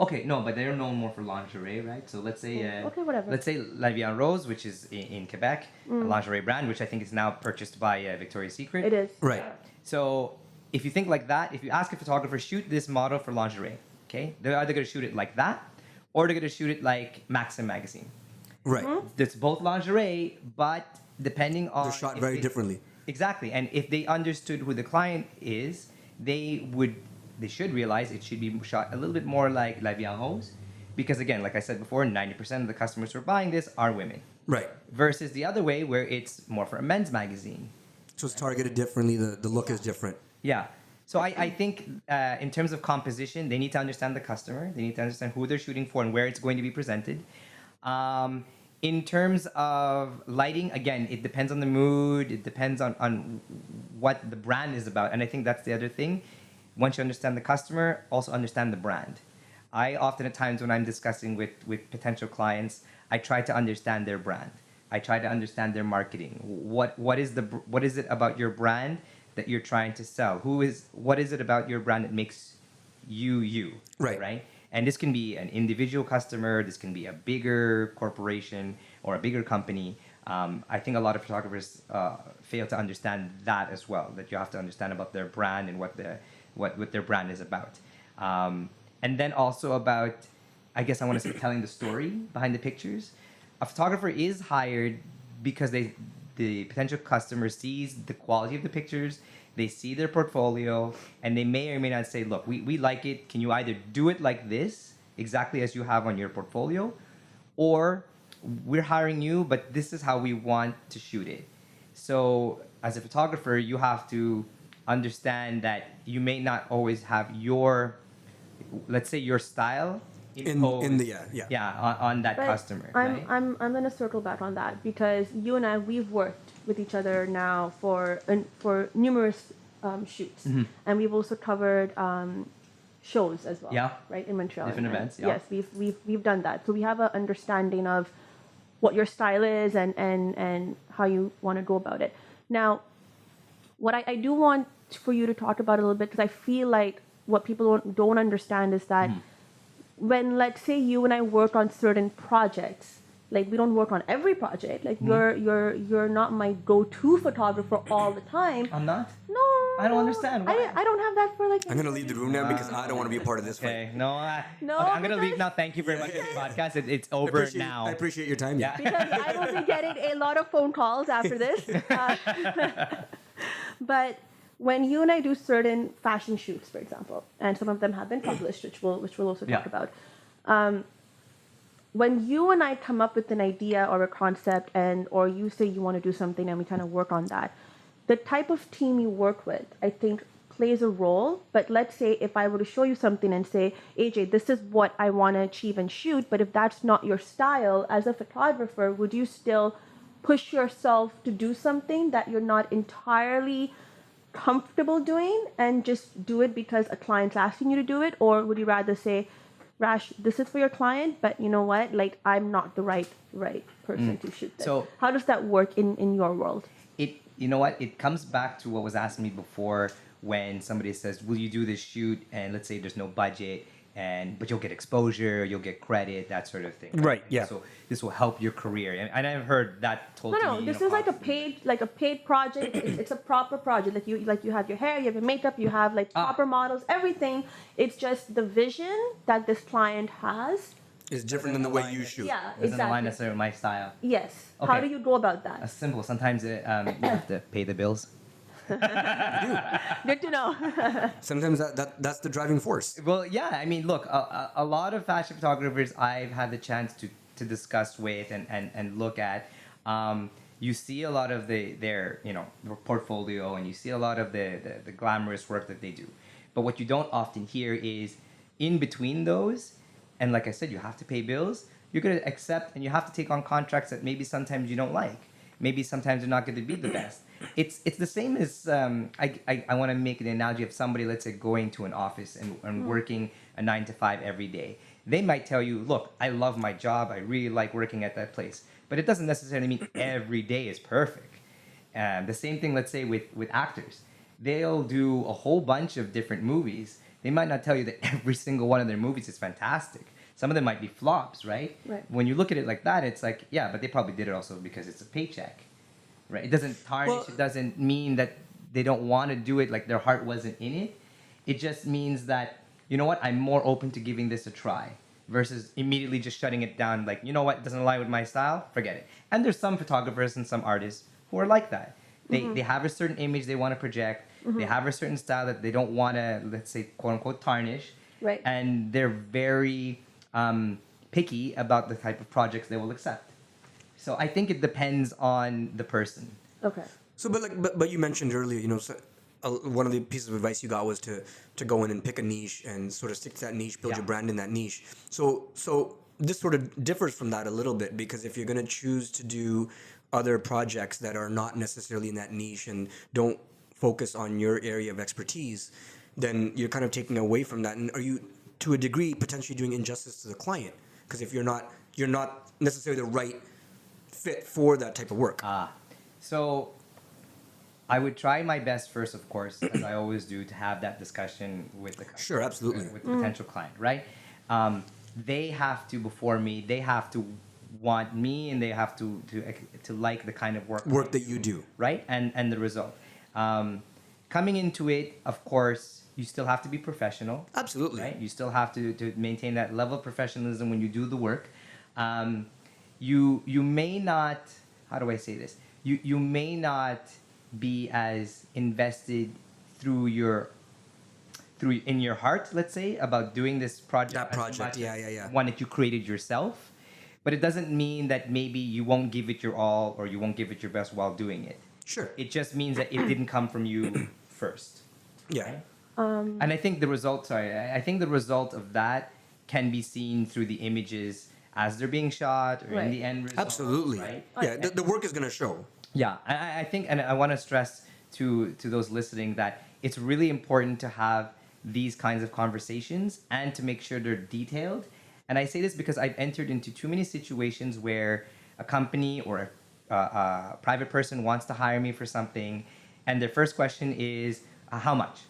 Okay, no, but they're known more for lingerie, right? So let's say, okay, whatever. Let's say La Vie en Rose, which is in Quebec, a lingerie brand, which I think is now purchased by Victoria's Secret. It is. Right. So if you think like that, if you ask a photographer, shoot this model for lingerie, okay? They're either going to shoot it like that, or they're going to shoot it like Maxim magazine. Right. It's both lingerie, but depending on... They're shot very differently. Exactly. And if they understood who the client is, they should realize it should be shot a little bit more like La Vie en Rose. Because again, like I said before, 90% of the customers who are buying this are women. Right. Versus the other way, where it's more for a men's magazine. So it's targeted differently. The look is different. Yeah. So I think in terms of composition, they need to understand the customer. They need to understand who they're shooting for and where it's going to be presented. In terms of lighting, again, it depends on the mood. It depends on what the brand is about. And I think that's the other thing. Once you understand the customer, also understand the brand. I often at times when I'm discussing with potential clients, I try to understand their brand. I try to understand their marketing. What is it about your brand that you're trying to sell? What is it about your brand that makes you? Right. Right? And this can be an individual customer, this can be a bigger corporation or a bigger company. I think a lot of photographers fail to understand that as well, that you have to understand about their brand and what their brand is about. And then also about, I guess I want to say, telling the story behind the pictures. A photographer is hired because the potential customer sees the quality of the pictures, they see their portfolio, and they may or may not say, look, we like it. Can you either do it like this, exactly as you have on your portfolio, or we're hiring you, but this is how we want to shoot it. So as a photographer, you have to understand that you may not always have your, let's say, your style imposed on that But customer. I'm gonna circle back on that because you and I, we've worked with each other now for numerous shoots, and we've also covered shows as well. Yeah. Right, in Montreal. Different And events. Yeah. Yes, we've done that. So we have an understanding of what your style is and how you want to go about it. Now, what I do want for you to talk about a little bit, because I feel like what people don't understand is that when, let's say, you and I work on certain projects, like we don't work on every project. Like you're not my go-to photographer all the time. I'm not? No. I don't understand. Why? I don't have that for like. I'm gonna leave the room now because I don't want to be a part of this Okay, fight. no, No, I'm gonna leave because- now. Thank you very much for the podcast. It's I over appreciate- now. I appreciate your time. Yeah. Because I will be getting a lot of phone calls after this. But when you and I do certain fashion shoots, for example, and some of them have been published, which we'll also talk about. When you and I come up with an idea or a concept, or you say you want to do something, and we kind of work on that, the type of team you work with, I think, plays a role. But let's say if I were to show you something and say, AJ, this is what I want to achieve and shoot, but if that's not your style as a photographer, would you still push yourself to do something that you're not entirely comfortable doing and just do it because a client's asking you to do it? Or would you rather say, Rash, this is for your client, but you know what? Like, I'm not the right person to shoot this. So- how does that work in your world? You know what? It comes back to what was asked me before when somebody says, will you do this shoot? And let's say there's no budget, but you'll get exposure, you'll get credit, that sort of thing. Right, yeah. So this will help your career. And I've heard that told to me. No, this is like a paid project. It's a proper project. Like you have your hair, you have your makeup, you have like proper models, everything. It's just the vision that this client has. It's different than the way you shoot. Yeah, Doesn't align exactly. necessarily with my style. Yes. Okay. How do you go about that? It's simple. Sometimes you have to pay the bills. Good to know. Sometimes that's the driving force. Well, yeah. I mean, look, a lot of fashion photographers I've had the chance to discuss with and look at. You see a lot of their portfolio, and you see a lot of the glamorous work that they do. But what you don't often hear is in between those, and like I said, you have to pay bills. You're going to accept, and you have to take on contracts that maybe sometimes you don't like. Maybe sometimes they're not going to be the best. It's the same as I want to make an analogy of somebody, let's say, going to an office and working a 9 to 5 every day. They might tell you, look, I love my job. I really like working at that place. But it doesn't necessarily mean every day is perfect. The same thing, let's say, with actors. They'll do a whole bunch of different movies. They might not tell you that every single one of their movies is fantastic. Some of them might be flops, right? Right. When you look at it like that, it's like, yeah, but they probably did it also because it's a paycheck, right? It doesn't tarnish. It doesn't mean that they don't want to do it, like their heart wasn't in it. It just means that, you know what, I'm more open to giving this a try versus immediately just shutting it down, like, you know what, it doesn't align with my style, forget it. And there's some photographers and some artists who are like that. They have a certain image they want to project. They have a certain style that they don't want to, let's say, quote unquote, tarnish. Right. And they're very picky about the type of projects they will accept. So I think it depends on the person. Okay. So, but you mentioned earlier, one of the pieces of advice you got was to go in and pick a niche and sort of stick to that niche, build your brand in that niche. So this sort of differs from that a little bit, because if you're going to choose to do other projects that are not necessarily in that niche and don't focus on your area of expertise, then you're kind of taking away from that. And are you, to a degree, potentially doing injustice to the client? Because if you're not necessarily the right fit for that type of work. So I would try my best first, of course, as I always do, to have that discussion with the customer, Sure, absolutely. with the potential client, right? they have to, before me, they have to want me, and they have to like the kind of work that you do. right? And the result. Coming into it, of course, you still have to be professional. Absolutely. Right? You still have to maintain that level of professionalism when you do the work. You may not, how do I say this? You may not be as invested in your heart, let's say, about doing this project. That project, as much as yeah. one that you created yourself. But it doesn't mean that maybe you won't give it your all or you won't give it your best while doing it. Sure. It just means that it didn't come from you first. Yeah. And I think the result of that can be seen through the images as they're being shot or in the end result. Absolutely. Right? Yeah, the work is going to show. Yeah, I think, and I want to stress to those listening that it's really important to have these kinds of conversations and to make sure they're detailed. And I say this because I've entered into too many situations where a company or a private person wants to hire me for something, and their first question is, how much?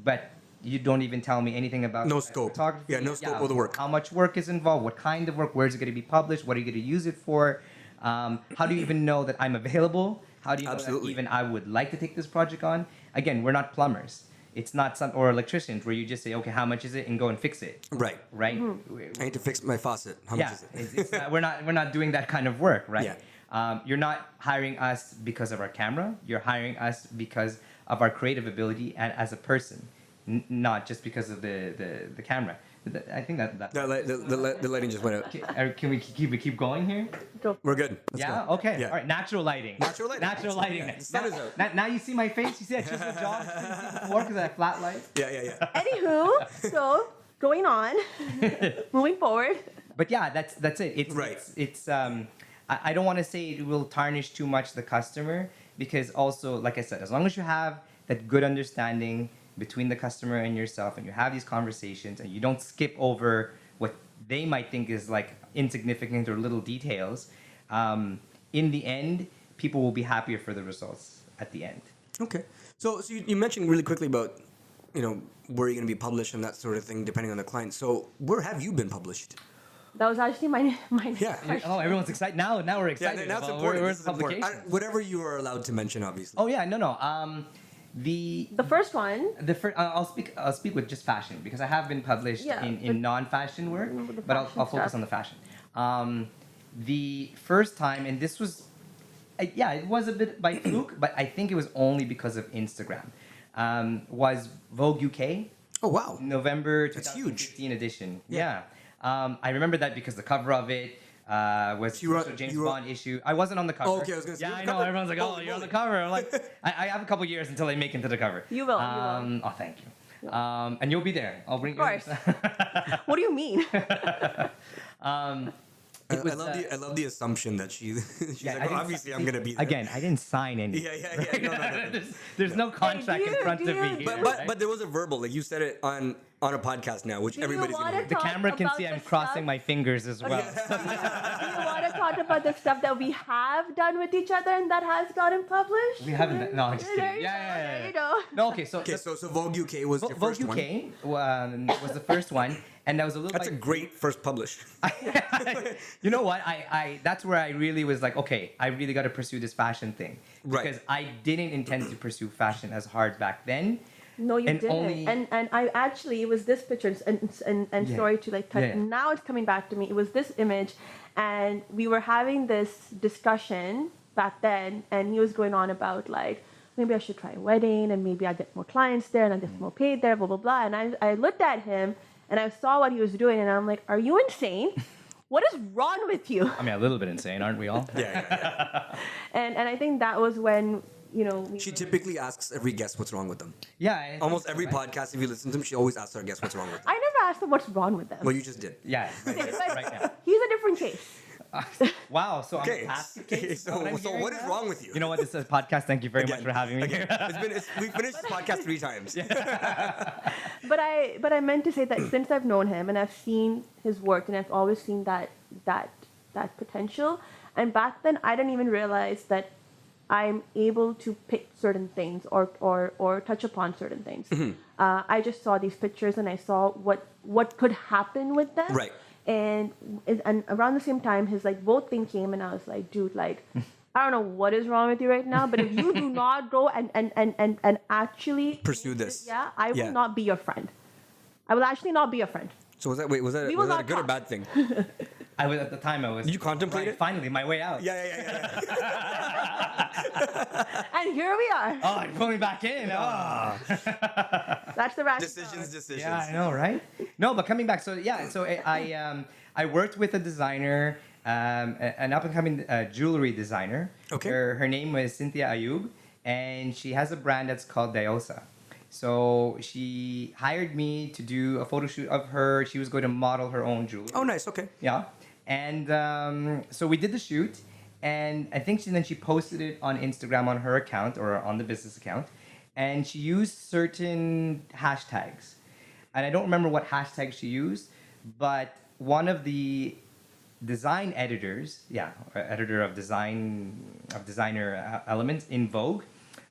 But you don't even tell me anything about No scope. photography. Yeah, no scope of the work. How much work is involved? What kind of work? Where is it going to be published? What are you going to use it for? How do you even know that I'm available? How do you know that even I would like to take this project on? Again, we're not plumbers. It's not or electricians where you just say, okay, how much is it, and go and fix it. Right. Right. I need to fix my faucet. How much is it? It's not, we're not doing that kind of work, right? Yeah. You're not hiring us because of our camera. You're hiring us because of our creative ability and as a person, not just because of the camera. I think that The lighting just went out. can we keep going here? We're good. Let's Yeah. go. Okay. Yeah. All right. Natural lighting. Natural lighting. Natural lighting. Yeah. Sun is out. Now you see my face. You see that chisel jaw before because of that flat light. Yeah. Anywho, so going on, moving forward. But yeah, that's it. It's Right. It's I don't want to say it will tarnish too much the customer, because also, like I said, as long as you have that good understanding between the customer and yourself, and you have these conversations, and you don't skip over what they might think is like insignificant or little details, in the end, people will be happier for the results at the end. Okay. So you mentioned really quickly about, where you're going to be published and that sort of thing, depending on the client. So where have you been published? That was actually my Yeah. question. Oh, everyone's excited now. Now we're excited. Yeah, now it's about important. Where's This the is important. publication? Whatever you are allowed to mention, obviously. Oh yeah, no. The first one. I'll speak with just fashion, because I have been published in non-fashion work, but I'll focus on the fashion. The first time, and this was, it was a bit by fluke, but I think it was only because of Instagram. Was Vogue UK. Oh wow. November That's 2015 huge. edition. Yeah. I remember that because the cover of it was a James Bond issue. I wasn't on the cover. Oh, okay, I was gonna say, Yeah, I the know. cover? Everyone's like, "Oh, you're on the cover." I'm like, I have a couple years until I make it to the cover. You will. You will. Oh, thank you. And you'll be there. I'll bring you. Of course. What do you mean? I love the assumption that she's like, obviously I'm gonna be there. Again, I didn't sign any. Yeah. No. There's no contract in front of me. Here, But there was a verbal, like you said it on a podcast now, which Do you everybody's gonna wanna hear. The camera can about see the I'm crossing stuff? my fingers as well. Do you want to talk about the stuff that we have done with each other and that has gotten published? We haven't. No, I'm just There kidding. you go, Yeah. there you go. No, okay. So So Vogue UK was your Vogue first one. UK was the first one, and that was a little. That's a great first publish. You know what? I that's where I really was like, okay, I really got to pursue this fashion thing, Right. because I didn't intend to pursue fashion as hard back then. No, you And didn't. only- And I actually, it was this picture and Yeah. story to like touch. Yeah. And now it's coming back to me. It was this image, and we were having this discussion back then, and he was going on about like, maybe I should try a wedding, and maybe I get more clients there, and I get more paid there, blah blah blah. And I looked at him, and I saw what he was doing, and I'm like, are you insane? What is wrong with you? I mean, a little bit insane, aren't we all? Yeah. And I think that was when She typically asks every guest what's wrong with them. Yeah. I think Almost so, every right? podcast, if you listen to them, she always asks our guests what's wrong with them. I never asked him what's wrong with them. Well, you just did. Yeah. But Right now. he's a different case. Wow. So Okay. I'm past the case. So I'm what hearing is now? wrong with you? You know what? This is a podcast. Thank you very much for having me Again, here. we finished this podcast 3 times. But I meant to say that since I've known him and I've seen his work and I've always seen that potential, and back then I didn't even realize that I'm able to pick certain things or touch upon certain things. I just saw these pictures and I saw what could happen with them. Right. And around the same time, his like Vogue thing came, and I was like, dude, like, I don't know what is wrong with you right now, but if you do not go and actually Pursue this. I will not be your friend. I will actually not be your friend. So was that We will was that a not good or talk. bad thing? I was at the time. I was. Did you contemplate it? Finally, my way out. Yeah. And here we are. Oh, you put me back in. Oh. That's the rationale. Decisions. Yeah, I know, right? No, but coming back. So yeah, so I worked with a designer, an up and coming jewelry designer. Okay. Her name was Cynthia Ayub, and she has a brand that's called Diosa. So she hired me to do a photo shoot of her. She was going to model her own jewelry. Oh, nice. Okay. Yeah. And so we did the shoot, and I think then she posted it on Instagram on her account or on the business account, and she used certain hashtags. And I don't remember what hashtag she used, but one of the design editors, or editor of designer elements in Vogue,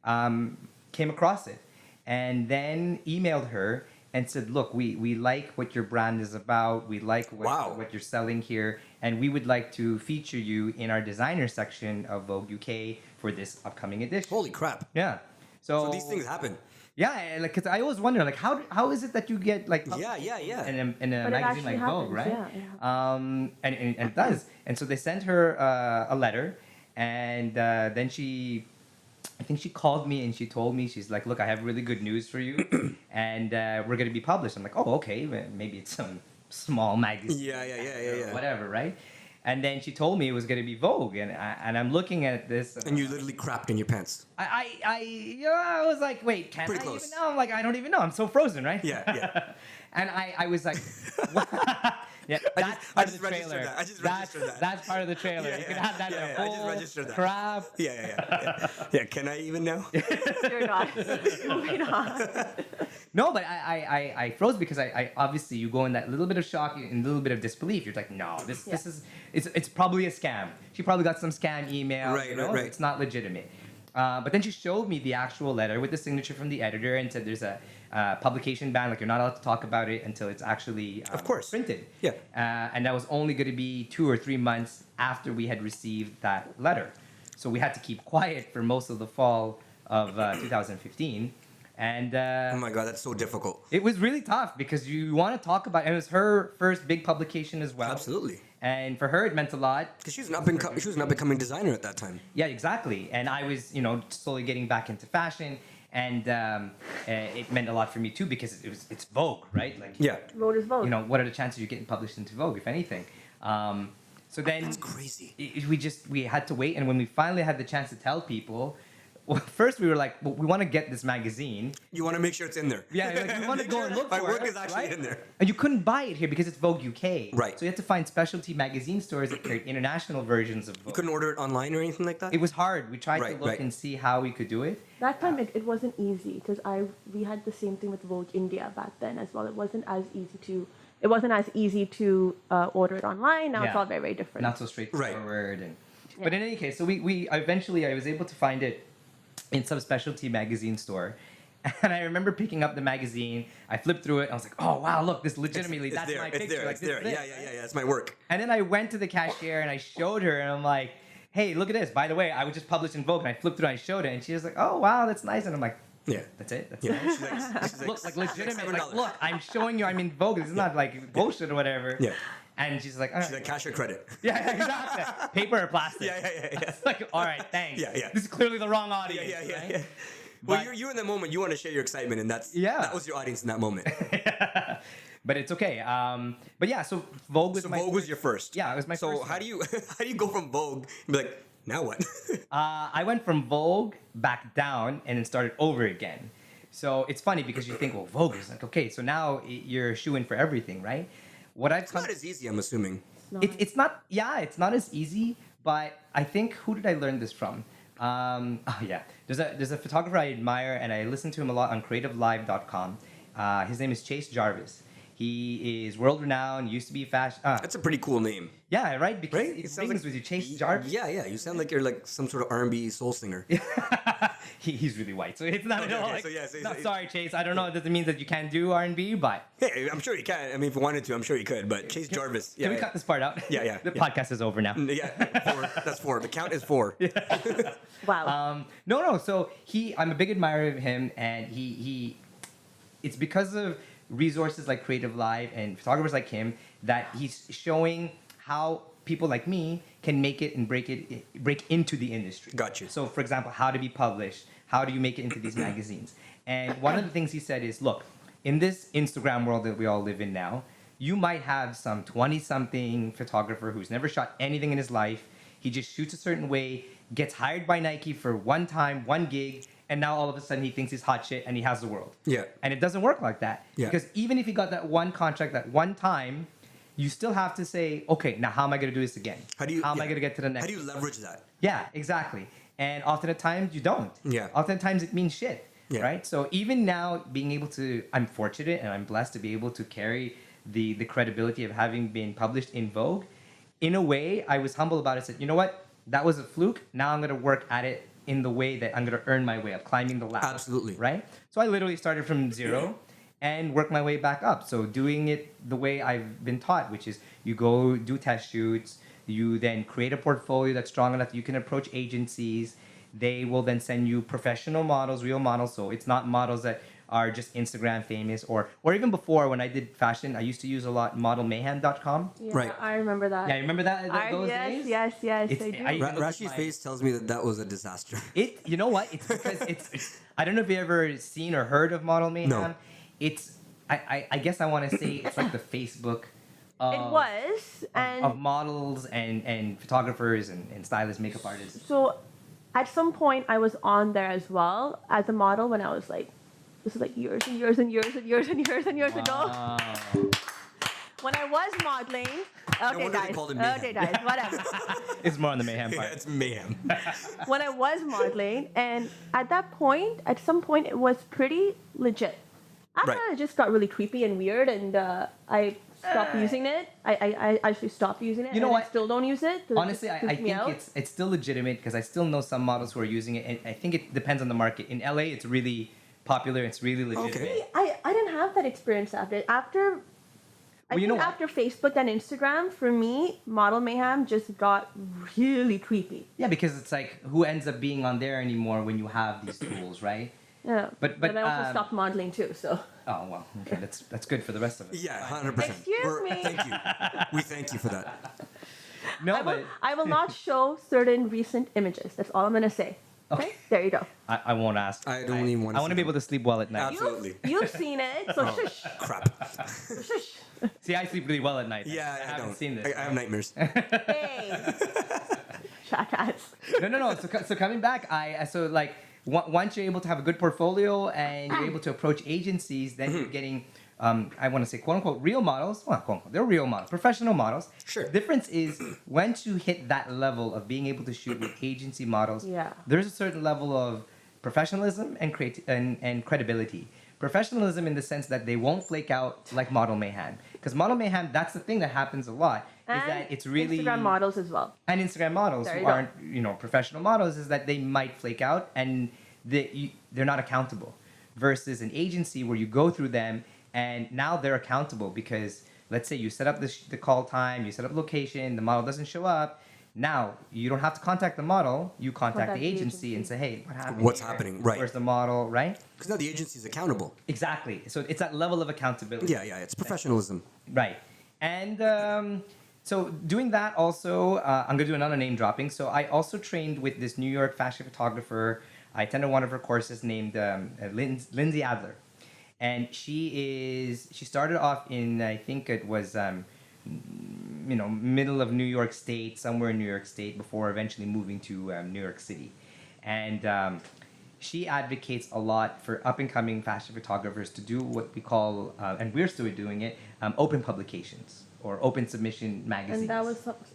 came across it, and then emailed her and said, look, we like what your brand is about. We like what you're selling here. And we would like to feature you in our designer section of Vogue UK for this upcoming edition. Holy crap. Yeah. So these things happen. Yeah, like, cause I always wonder, like, how is it that you get, like, Yeah. in a But it magazine actually like Vogue, happens, right? yeah. And it does. And so they sent her a letter, and then I think she called me and she told me, she's like, look, I have really good news for you, and we're going to be published. I'm like, oh, okay, maybe it's some small magazine. Yeah. Whatever, right? And then she told me it was going to be Vogue, and I'm looking at this. And you literally crapped in your pants. I was like, wait, can Pretty I close. even know? I'm like, I don't even know. I'm so frozen, right? Yeah. And I was like, what? Yeah, that's I part just of the registered trailer. that. I just registered that. That's part of the trailer. Yeah, You yeah, can have that yeah, in a yeah, I just full registered that. crap. Yeah. Can I even know? You're not. You're not. No, but I froze because I obviously you go in that little bit of shock and a little bit of disbelief. You're like, no, this is it's probably a scam. She probably got some scam email. Right. It's not legitimate. But then she showed me the actual letter with the signature from the editor and said there's a publication ban, like you're not allowed to talk about it until it's actually Of course. printed. Yeah. And that was only going to be 2 or 3 months after we had received that letter. So we had to keep quiet for most of the fall of 2015. And Oh my God, that's so difficult. it was really tough because you want to talk about it. And it was her first big publication as well. Absolutely. And for her, it meant a lot. Because she was an up-and-coming designer at that time. Yeah, exactly. And I was, slowly getting back into fashion. And it meant a lot for me too because it's Vogue, right? Like, Yeah. Vote is vote. what are the chances you're getting published into Vogue, if anything? So then That's crazy. we had to wait, and when we finally had the chance to tell people, well, first we were like, well, we want to get this magazine. You want to make sure it's in there. Yeah, like, we want to go and look My for work it. is actually right? in there. And you couldn't buy it here because it's Vogue UK. Right. So you had to find specialty magazine stores that carried international versions of Vogue. You couldn't order it online or anything like that? It was hard. We tried to Right, look right. and see how we could do it. That time it wasn't easy because we had the same thing with Vogue India back then as well. It wasn't as easy to order it online. Now it's Yeah. all very, very different. Not so straightforward. But in any case, so we eventually I was able to find it in some specialty magazine store. And I remember picking up the magazine. I flipped through it. I was like, "Oh wow, look! This legitimately It's that's there. my It's picture. there. Like, It's this there. is it, Yeah. right?" That's my work. And then I went to the cashier and I showed her, and I'm like, "Hey, look at this! By the way, I was just published in Vogue." And I flipped through, and I showed it, and she was like, "Oh wow, that's nice." And I'm like, Yeah. "That's it? That's Yeah. it?" She's Look, like legitimate. $7. Like, look, I'm showing you I'm in Vogue. This is not like bullshit or whatever. Yeah. And she's like, "All right." She's like, cash or credit? Yeah, exactly. Paper or plastic? Yeah. It's like, all right, thanks. Yeah. This is clearly the wrong audience. Yeah. right? Well, But- you're in the moment. You want to share your excitement, and that was your audience in that moment. But it's okay. But yeah, so Vogue was So my Vogue was your first. Yeah, it was my So first how one. do you go from Vogue and be like, now what? I went from Vogue back down and then started over again. So it's funny because you think, well, Vogue is like, okay, so now you're a shoe-in for everything, right? What I've It's not as easy, I'm assuming. it's not as easy, but I think, who did I learn this from? There's a photographer I admire and I listen to him a lot on creativelive.com. His name is Chase Jarvis. He is world renowned. Used to be fashion. That's a pretty cool name. Yeah, right. Because Right? it sounds rings with you. Chase Jarvis. Yeah. You sound like you're like some sort of R&B soul singer. He's really white, so it's not at all. okay, Like, so yeah, so no, it's- sorry, Chase. I don't know. It doesn't mean that you can't do R&B, but Hey, I'm sure you can. I mean, if you wanted to, I'm sure you could. But Chase Jarvis. can we cut this part out? Yeah. The podcast is over now. Yeah, 4. That's 4. The count is 4. Wow. No. So I'm a big admirer of him, and it's because of resources like Creative Live and photographers like him that he's showing how people like me can make it and break into the industry. Gotcha. So, for example, how to be published, how do you make it into these magazines? And one of the things he said is, look, in this Instagram world that we all live in now, you might have some 20-something photographer who's never shot anything in his life. He just shoots a certain way, gets hired by Nike for one time, one gig, and now all of a sudden he thinks he's hot shit and he has the world. Yeah. And it doesn't work like that. Yeah. Because even if he got that one contract that one time, you still have to say, okay, now how am I going to do this again? How am I going to get to the next? How do you leverage that? Yeah, exactly. And often at times you don't. Yeah. Oftentimes it means shit. Yeah. Right? So even now being able to, I'm fortunate and I'm blessed to be able to carry the credibility of having been published in Vogue. In a way, I was humble about it. I said, you know what? That was a fluke. Now I'm going to work at it in the way that I'm going to earn my way up, climbing the ladder. Absolutely. Right? So I literally started from zero and work my way back up. So doing it the way I've been taught, which is you go do test shoots, you then create a portfolio that's strong enough that you can approach agencies. They will then send you professional models, real models. So it's not models that are just Instagram famous or even before when I did fashion, I used to use a lot modelmayhem.com. Yeah, Right. I remember that. Yeah, you remember that those days? Yes, I It's- do. I- Rashi's face tells me that was a disaster. You know what? It's because it's I don't know if you ever seen or heard of Model Mayhem. No. It's I guess I want to say it's like the Facebook of, It was, and of models and photographers and stylists, makeup artists. so at some point I was on there as well as a model when I was like, this is like years and years and years and years and years and years ago. When I was modeling, okay wonder they called it mayhem. whatever. It's more on the mayhem Yeah, part. it's mayhem. When I was modeling, and at that point, at some point, it was pretty legit. After Right. that, it just got really creepy and weird, and I stopped using it. I actually stopped using it. You know and what? I still don't use it. So it Honestly, just I creeps me think out. it's still legitimate because I still know some models who are using it, and I think it depends on the market. In LA, it's really popular. It's really legitimate. Okay. I didn't have that experience after. I Well, you know think what? after Facebook and Instagram, for me, Model Mayhem just got really creepy. Yeah, because it's like who ends up being on there anymore when you have these tools, right? Yeah. But, I also stopped modeling too, so. Oh well, okay, that's good for the rest of us. Yeah, 100%. Excuse me. Thank you. We thank you for that. No, I will, but I will not show certain recent images. That's all I'm gonna say. Okay, there you go. I won't ask. I don't even want to I want to be able to sleep well at night. Absolutely. You've seen it, so shush, Crap. shush. See, I sleep really well at night. Yeah, I haven't don't. seen this. I have nightmares. Hey, jackass. No. So coming back, once you're able to have a good portfolio and you're able to approach agencies, then you're getting, I want to say quote unquote real models. Well, quote unquote, they're real models, professional models. Sure. The difference is once you hit that level of being able to shoot with agency models, Yeah. there's a certain level of professionalism and and credibility. Professionalism in the sense that they won't flake out like Model Mayhem. Because Model Mayhem, that's the thing that happens a lot. Is And that it's really Instagram models as well. and Instagram models There who you go. aren't professional models is that they might flake out and they're not accountable versus an agency where you go through them and now they're accountable because let's say you set up the call time, you set up location, the model doesn't show up. Now you don't have to contact the model, you contact the agency and say, hey, what happened? What's here? happening? Right. Where's the model, right? Because now the agency's accountable. Exactly. So it's that level of accountability. Yeah, it's professionalism. Right. And so doing that also, I'm going to do another name dropping. So I also trained with this New York fashion photographer. I attended one of her courses named Lindsay Adler. And she started off in, I think it was, middle of New York State, somewhere in New York State before eventually moving to New York City. And she advocates a lot for up-and-coming fashion photographers to do what we call, and we're still doing it, open publications or open submission magazines.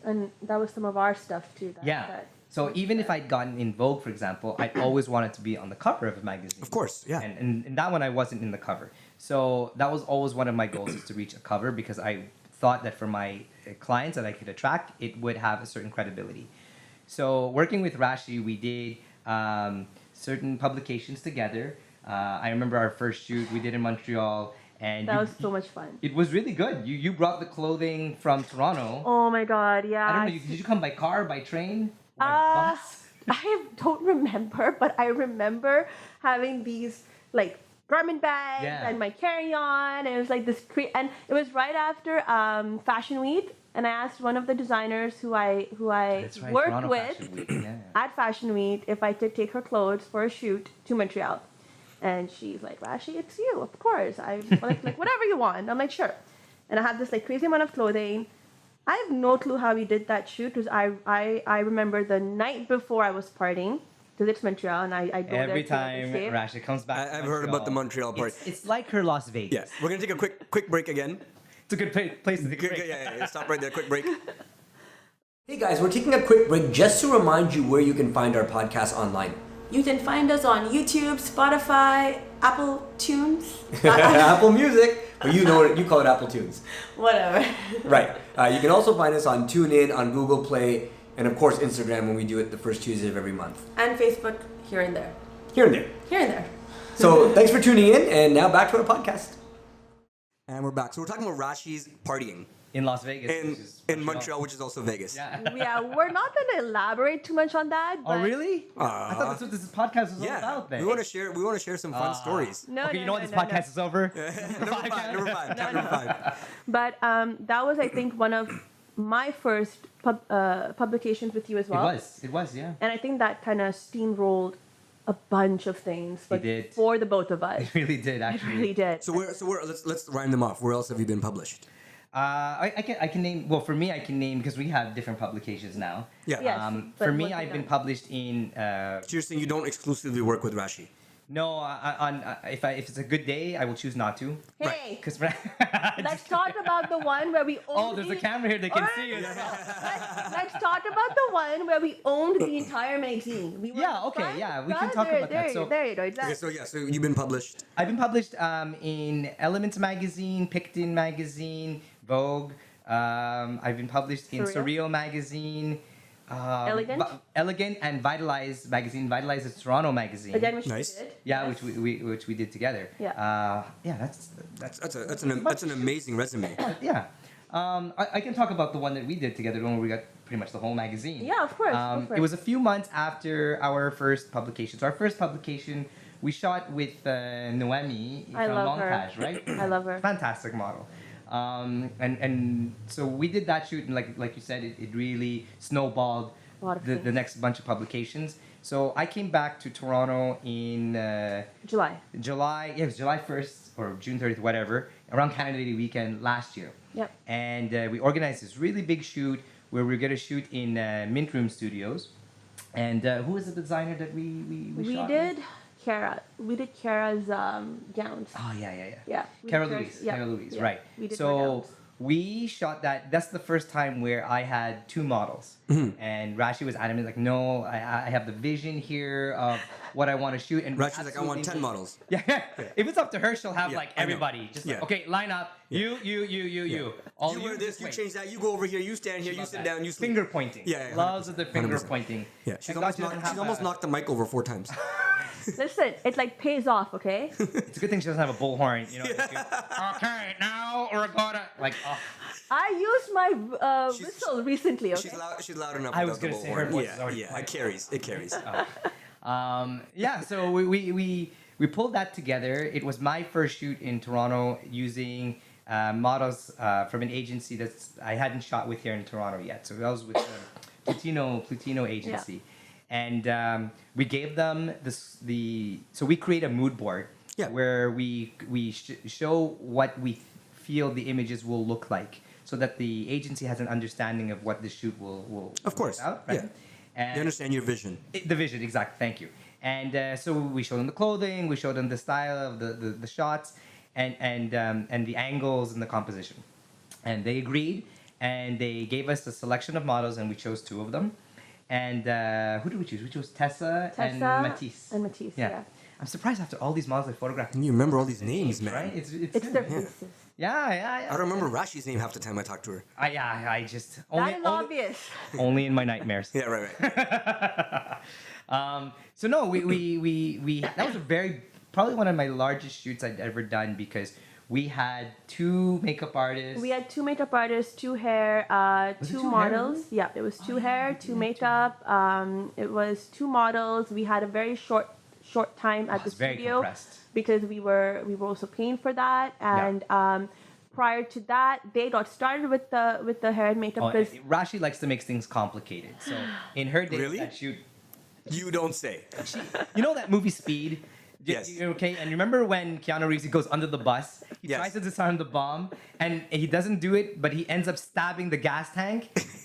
And that was some of our stuff too. Yeah. So even if I'd gotten in Vogue, for example, I'd always wanted to be on the cover of a magazine. Of course, yeah. And that one I wasn't in the cover. So that was always one of my goals, is to reach a cover, because I thought that for my clients that I could attract, it would have a certain credibility. So working with Rashi, we did certain publications together. I remember our first shoot we did in Montreal. And That was so much fun. it was really good. You brought the clothing from Toronto. Oh my god, yeah. I don't know. Did you come by car, by train, by bus? I don't remember, but I remember having these like garment bags Yeah. and my carry-on, and it was like this and it was right after Fashion Week, and I asked one of the designers who I That's right, worked Toronto with Fashion Week. Yeah. at Fashion Week if I could take her clothes for a shoot to Montreal. And she's like, Rashi, it's you, of course. I like whatever you want. I'm like, sure. And I have this like crazy amount of clothing. I have no clue how we did that shoot, because I remember the night before I was partying, because it's Montreal, and I go Every there time to stay. Rashi comes back, to I've heard about the Montreal party. It's like her Las Vegas. Yeah, we're gonna take a quick break again. It's a good place to take a break. Yeah, stop right there. Quick break. Hey guys, we're taking a quick break just to remind you where you can find our podcast online. You can find us on YouTube, Spotify, Apple Tunes, Apple Music, or you know it, you call it Apple Tunes. whatever. Right. You can also find us on TuneIn, on Google Play, and of course Instagram when we do it the first Tuesday of every month. And Facebook, here and there. Here and there. Here and there. So thanks for tuning in, and now back to our podcast. And we're back. So we're talking about Rashi's partying In Las Vegas. which is in Montreal, which is also Vegas. Yeah. Yeah, we're not going to elaborate too much on that. Oh, but really? I thought that's what this podcast was all Yeah, about then. we want to share some fun stories. No, okay, no, you know no, what? This no, podcast is over. Number five. Number five. But that was, I think, one of my first publications with you as well. It was, yeah. And I think that kind of steamrolled a bunch of things, but did. for the both of us. It really did, It actually. really did. So let's rhyme them off. Where else have you been published? I can name. Well, for me, I can name, because we have different publications now. Yeah. Yes. but For me, what I've you been know. published in. So you're saying you don't exclusively work with Rashi? No, if it's a good day, I will choose not to. Hey, Because let's talk about the one where we owned oh, there's a camera here. They can see it. Let's talk about the one where we owned the entire magazine. We were Yeah, the okay, front, yeah, we can right? talk There- about that. there- So- there you go. Exactly. Okay, so you've been published. I've been published in Elements magazine, Picton magazine, Vogue. I've been published in Surreal? Surreal magazine. Elegant? Elegant and Vitalize magazine. Vitalize is Toronto magazine. Again, which Nice. we did. Yeah, Yes. which we did together. Yeah. Yeah, that's That's an amazing resume. yeah. I can talk about the one that we did together, the one where we got pretty much the whole magazine. Yeah, of course. Go for It was a few months after our first publication. So our first publication, we shot with Noemi I from love her. Montage, right? I love her. Fantastic model. And so we did that shoot, and like you said, it really snowballed A lot of the things. next bunch of publications. So I came back to Toronto in July. July. Yeah, it was July 1st or June 30th, whatever, around Canada Day weekend last year. Yep. And we organized this really big shoot where we were going to shoot in Mint Room Studios. And who was the designer that we We shot did with? Kara. We did Kara's gowns. Oh, yeah. Yeah. we Carol did Louise. yeah, Carol Louise, yeah, right. We did her So gowns. we shot that. That's the first time where I had two models. And Rashi was adamant, like, no, I have the vision here of what I want to shoot. And Rashi's like, I want 10 absolutely- models. Yeah. If it's up to her, she'll have Yeah, like I know. everybody. Just like, Yeah. okay, line up. You. All You wear this, just you wait. change that, you go over here, you stand here, She you loves sit that. down, you sleep. Finger pointing. Yeah, Loves the finger 100%. pointing. Yeah, she's Thank God she doesn't have almost a- knocked the mic over 4 times. Listen, it like pays off, okay? It's a good thing she doesn't have a bullhorn. You know. Okay, now we're gonna like. Oh. I used my She's- whistle recently, okay? She's loud enough. I was without the gonna say her bullhorn. voice is Yeah, already yeah, quiet. it carries. Yeah, so we pulled that together. It was my first shoot in Toronto using models from an agency that's I hadn't shot with here in Toronto yet. So that was with Plutino agency, and we gave them so we create a mood board Yeah. where we show what we feel the images will look like, so that the agency has an understanding of what the shoot will Of course, work out, right? yeah. And They understand your vision. the vision, exactly. Thank you. And so we showed them the clothing, we showed them the style of the shots, and the angles and the composition. And they agreed, and they gave us a selection of models, and we chose 2 of them. And who did we choose? We chose Tessa and Tessa Matisse. and Matisse, yeah. I'm surprised after all these models I photographed. And you remember all these names, man. Right? It's It's their faces. yeah. I don't remember Rashi's name half the time I talked to her. I just That is obvious. only in my nightmares. Yeah, right. So no, we that was probably one of my largest shoots I'd ever done because we had 2 makeup artists. We had 2 makeup artists, 2 hair, Was it 2 2 hair, models. really? Yeah, it was 2 hair, 2 makeup. It was 2 models. We had a very short time at the It's very studio compressed. because we were also paying for that. And prior to that, they got started with the hair and makeup because Rashi likes to make things complicated. So in her day Really? that shoot, You don't say. you know that movie Speed? Yes. Okay, and remember when Keanu Reeves goes under the bus? He Yes. tries to disarm the bomb, and he doesn't do it, but he ends up stabbing the gas tank.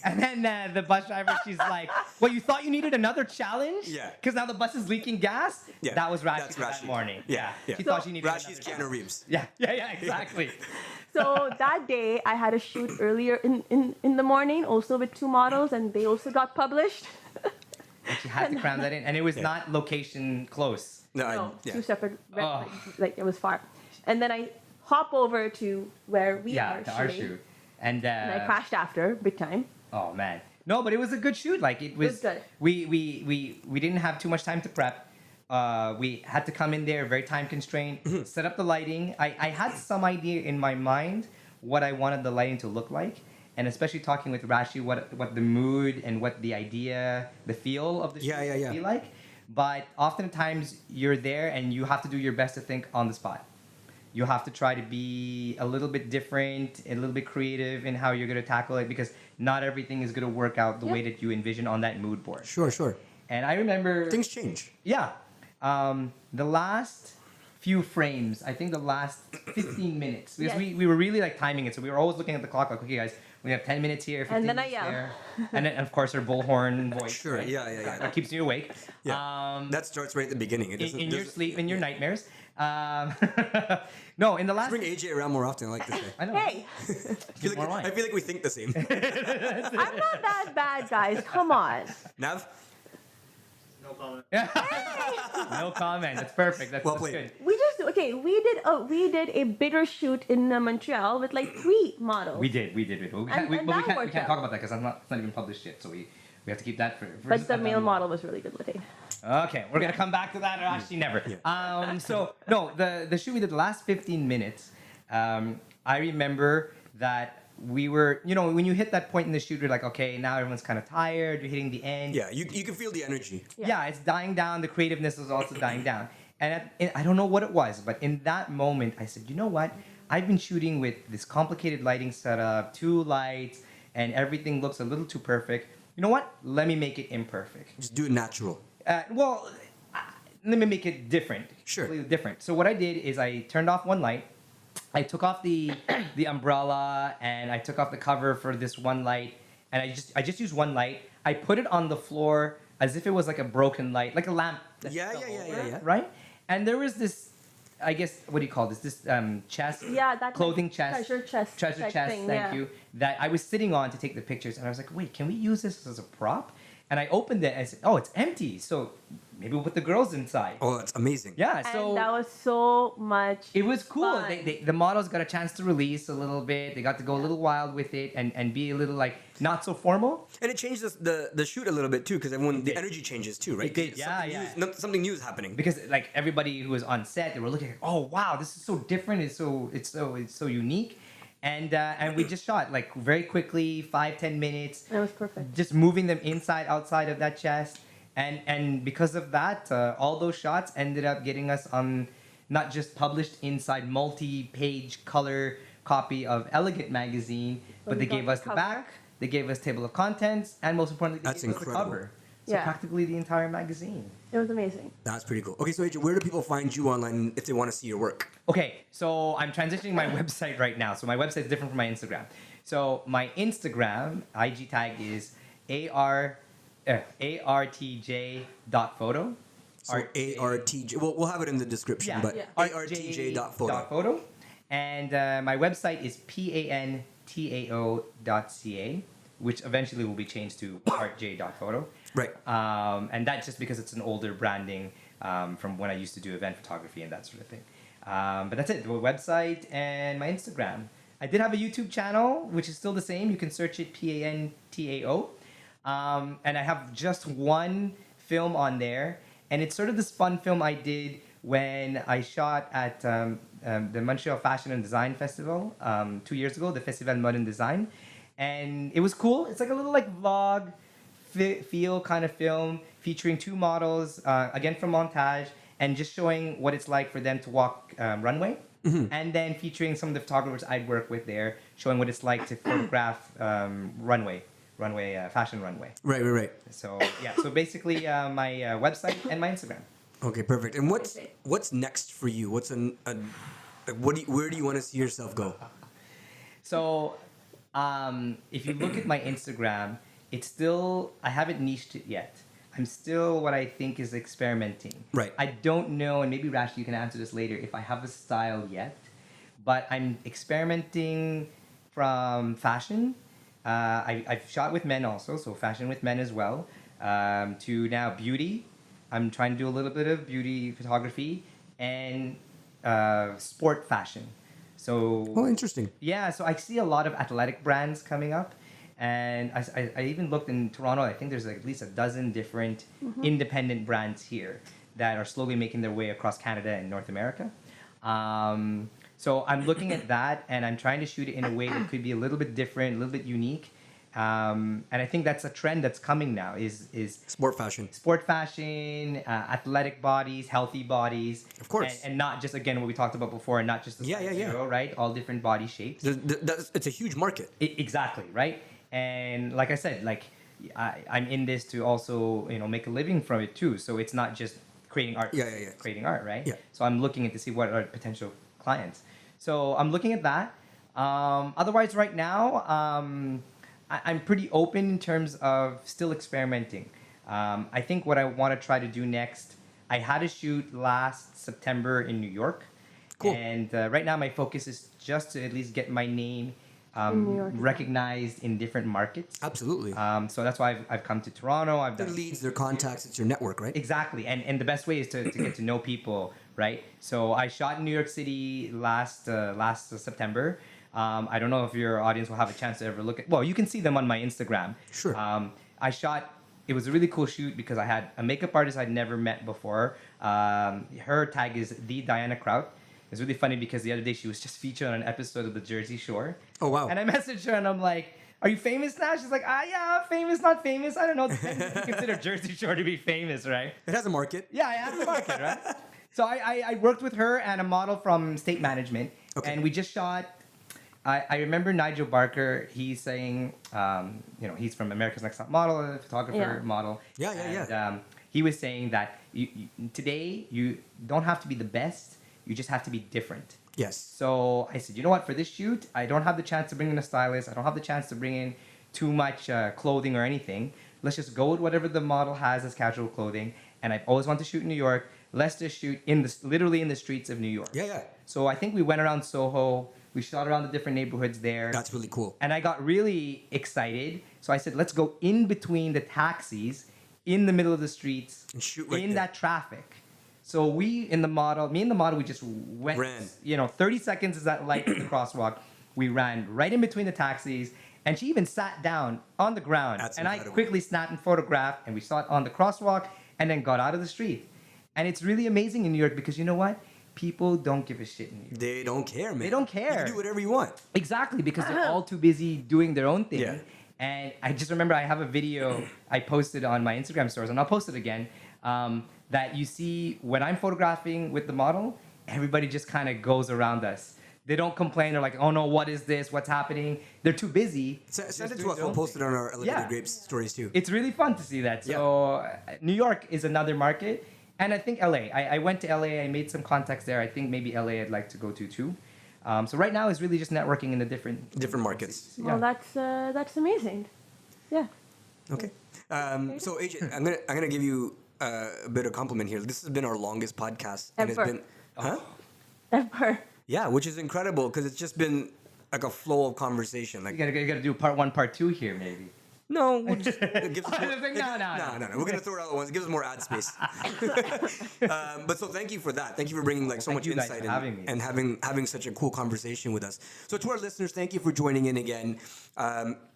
And then the bus driver, she's like, "Well, you thought you needed another challenge? Yeah. Because now the bus is leaking gas." Yeah, That was Rashi that's for that Rashi. morning. Yeah, yeah. She thought she needed Rashi's another Keanu Reeves. Yeah, exactly. so that day I had a shoot earlier in the morning, also with 2 models, and they also got published. And she had to cram that in, and it was not location close. No, yeah. 2 separate, Oh. like it was far. And then I hop over to where we are To our shooting, shoot. And and I crashed after big time. oh man, no, but it was a good shoot. Like it was. was good. We didn't have too much time to prep. We had to come in there very time constrained. Set up the lighting. I had some idea in my mind what I wanted the lighting to look like, and especially talking with Rashi, what the mood and what the idea, the feel of the shoot would be like. But oftentimes you're there and you have to do your best to think on the spot. You have to try to be a little bit different, a little bit creative in how you're going to tackle it because not everything is going to work out the way that you envision on that mood board. Sure. And I remember... Things change. Yeah. The last few frames, I think the last 15 minutes, because Yes. we were really like timing it. So we were always looking at the clock like, okay guys, we have 10 minutes here, 15 And then I minutes yell. there. And then of course her bullhorn voice. Sure, right? yeah. That keeps you awake. Yeah. That starts right at the beginning. It doesn't, In your doesn't- sleep, in your nightmares. No, in the last... Bring AJ around more often. I like this guy. I know. Hey, More wine. I feel like we think the same. I'm not that bad, guys. Come on. Nav? No comment. That's perfect. That's, Well that's played. good. We did a bigger shoot in Montreal with like 3 models. We did. We can't, And we that can't worked talk out. about that because it's not even published yet. So we have to keep that for But the some male time. model was really good looking. Okay, we're gonna come back to that. Or actually, never. So no, the shoot we did the last 15 minutes. I remember that we were, when you hit that point in the shoot, you're like, okay, now everyone's kind of tired. You're hitting the end. Yeah, you can feel the energy. Yeah, it's dying down. The creativeness is also dying down. And I don't know what it was, but in that moment, I said, you know what? I've been shooting with this complicated lighting setup, 2 lights, and everything looks a little too perfect. You know what? Let me make it imperfect. Just do it natural. Let me make it different. Sure. Completely different. So what I did is I turned off one light. I took off the umbrella and I took off the cover for this one light, and I just used one light. I put it on the floor as if it was like a broken light, like a lamp. that Yeah. fell over, Right? And there was this, I guess, what do you call this? This chest, Yeah, that clothing chest, treasure chest type thing, thank yeah. you. That I was sitting on to take the pictures, and I was like, wait, can we use this as a prop? And I opened it and I said, oh, it's empty. So maybe we'll put the girls inside. Oh, that's amazing. Yeah, And so that was so much it was cool. fun. The models got a chance to release a little bit. They got to go a little wild with it and be a little like not so formal. And it changed the shoot a little bit too, because everyone the energy changes too, right? It did, Something yeah. News, something new is happening. Because like everybody who was on set, they were looking like, oh wow, this is so different. It's so unique. And we just shot like very quickly, 5-10 minutes. It was perfect. Just moving them inside, outside of that chest. And because of that, all those shots ended up getting us on not just published inside multi-page color copy of Elegant magazine, but they we got gave the us the cover. back, they gave us table of contents, and most importantly, they That's gave us the incredible. cover. So Yeah. practically the entire magazine. It was amazing. That's pretty cool. Okay, so AJ, where do people find you online if they want to see your work? Okay, so I'm transitioning my website right now. So my website is different from my Instagram. So my Instagram IG tag is artj.photo. So ARTJ. Well, we'll have it in the description, Yeah, but Yeah. ARTJ.photo. Photo. And my website is pantao.ca, which eventually will be changed to artj.photo. Right. And that's just because it's an older branding from when I used to do event photography and that sort of thing. But that's it. The website and my Instagram. I did have a YouTube channel, which is still the same. You can search it Pantao. And I have just one film on there. And it's sort of this fun film I did when I shot at the Montreal Fashion and Design Festival 2 years ago, the Festival Mode and Design. And it was cool. It's like a little like vlog feel kind of film featuring two models, again from montage, and just showing what it's like for them to walk runway. Mm-hmm. And then featuring some of the photographers I'd work with there, showing what it's like to photograph fashion runway. Right. So yeah, so basically my website and my Instagram. Okay, perfect. And what's next for you? Where do you want to see yourself go? So if you look at my Instagram, I haven't niched it yet. I'm still what I think is experimenting. Right. I don't know, and maybe Rashi, you can answer this later, if I have a style yet, but I'm experimenting from fashion. I've shot with men also, so fashion with men as well, to now beauty. I'm trying to do a little bit of beauty photography and sport fashion. So interesting. Yeah, so I see a lot of athletic brands coming up. And I even looked in Toronto. I think there's like at least a dozen different independent brands here that are slowly making their way across Canada and North America. So I'm looking at that, and I'm trying to shoot it in a way that could be a little bit different, a little bit unique. And I think that's a trend that's coming now is sport fashion, athletic bodies, healthy bodies, of course, and not just again what we talked about before, and not just the zero, right? All different body shapes. It's a huge market. Exactly, right? And like I said, like I'm in this to also make a living from it too. So it's not just creating art, creating art, right? Yeah. So I'm looking at to see what are potential clients. So I'm looking at that. Otherwise, right now, I'm pretty open in terms of still experimenting. I think what I want to try to do next, I had a shoot last September in New York. Cool. And right now my focus is just to at least get my name recognized in different markets. Absolutely. So that's why I've come to Toronto. I've their done leads, their contacts, it's your network, right? Exactly. And the best way is to get to know people, right? So I shot in New York City last September. I don't know if your audience will have a chance to ever look at. Well, you can see them on my Instagram. Sure. I shot. It was a really cool shoot because I had a makeup artist I'd never met before. Her tag is the Diana Kraut. It's really funny because the other day she was just featured on an episode of the Jersey Shore. Oh wow! And I messaged her and I'm like, "Are you famous now?" She's like, yeah, famous, not famous. I don't know. Depends if you consider Jersey Shore to be famous, right? It has a market. Yeah, it has a market, right? So I worked with her and a model from State Management, and we just shot. I remember Nigel Barker. He's saying, he's from America's Next Top Model, a photographer, model. Yeah. He was saying that today you don't have to be the best. You just have to be different. Yes. So I said, you know what? For this shoot, I don't have the chance to bring in a stylist. I don't have the chance to bring in too much clothing or anything. Let's just go with whatever the model has as casual clothing. And I've always wanted to shoot in New York. Let's just shoot literally in the streets of New York. Yeah. So I think we went around Soho. We shot around the different neighborhoods there. That's really cool. And I got really excited. So I said, let's go in between the taxis, in the middle of the streets, and shoot right in there. that traffic. So me and the model, we just went, 30 seconds is that light at the crosswalk. We ran right in between the taxis, and she even sat down on the ground. That's and incredible. I quickly snapped and photographed, and we saw it on the crosswalk, and then got out of the street. And it's really amazing in New York because you know what? People don't give a shit in New York. They don't care, man. They don't care. You can do whatever you want. Exactly, because they're all too busy doing their own thing. Yeah. And I just remember I have a video I posted on my Instagram stories, and I'll post it again, that you see when I'm photographing with the model, everybody just kind of goes around us. They don't complain. They're like, oh no, what is this? What's happening? They're too busy. Send it to us. We'll post it on our Elevated Grapes stories too. It's really fun to see that. So New York is another market. And I think LA. I went to LA. I made some contacts there. I think maybe LA I'd like to go to too. So right now is really just networking in the different markets. Well, that's amazing. Yeah. Okay. So AJ, I'm gonna give you a bit of compliment here. This has been our longest podcast, and it's been ever. Yeah, which is incredible because it's just been like a flow of conversation. Like you gotta do part 1, part 2 here maybe. No, we'll just, it gives us I was like, no. no. We're gonna throw it out once. It gives us more ad space. But so thank you for that. Thank you for bringing like so Thank much you guys insight for having me. and having such a cool conversation with us. So to our listeners, thank you for joining in again.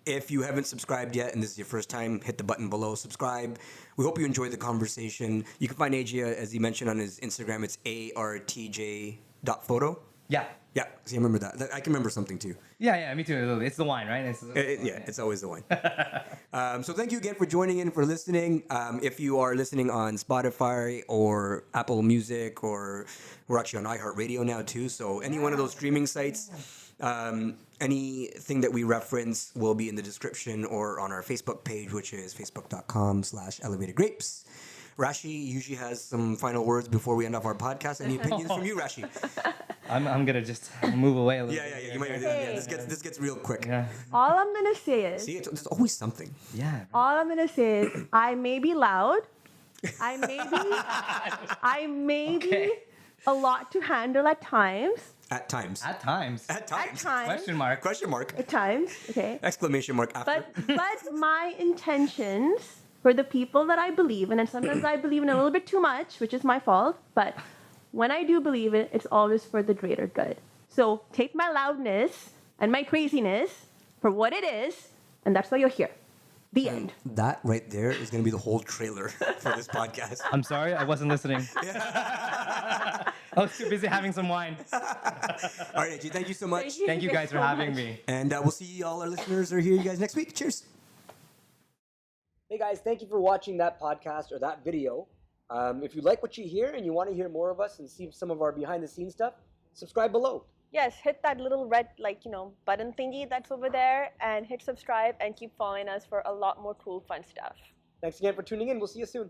If you haven't subscribed yet and this is your first time, hit the button below, subscribe. We hope you enjoyed the conversation. You can find AJ, as he mentioned on his Instagram. It's artj.photo. Yeah. Yeah, see, I remember that. I can remember something too. Yeah, me too. A little bit. It's the wine, right? It's always the one. So thank you again for joining in, for listening. If you are listening on Spotify or Apple Music, or we're actually on iHeartRadio now too. So any one of those streaming sites, anything that we reference will be in the description or on our Facebook page, which is facebook.com/elevatedgrapes. Rashi usually has some final words before we end off our podcast. Any opinions from you, Rashi? I'm gonna just move away a little bit. Yeah. You might. Yeah, this gets real quick. Yeah. All I'm gonna say is, See, there's always something. Yeah. all I'm gonna say is, I may be loud. I may be a lot to handle at times. At times. At times. At times. Question mark. Question mark. At times. Okay. Exclamation mark after. But my intentions for the people that I believe in, and sometimes I believe in a little bit too much, which is my fault, but when I do believe it, it's always for the greater good. So take my loudness and my craziness for what it is, and that's why you're here. The end. That right there is going to be the whole trailer for this podcast. I'm sorry, I wasn't listening. I was too busy having some wine. All right, AJ, thank you so much. Thank you guys for having me. And we'll see all our listeners are here you guys next week. Cheers. Hey guys, thank you for watching that podcast or that video. If you like what you hear and you want to hear more of us and see some of our behind the scenes stuff, subscribe below. Yes, hit that little red, button thingy that's over there, and hit subscribe and keep following us for a lot more cool, fun stuff. Thanks again for tuning in. We'll see you soon.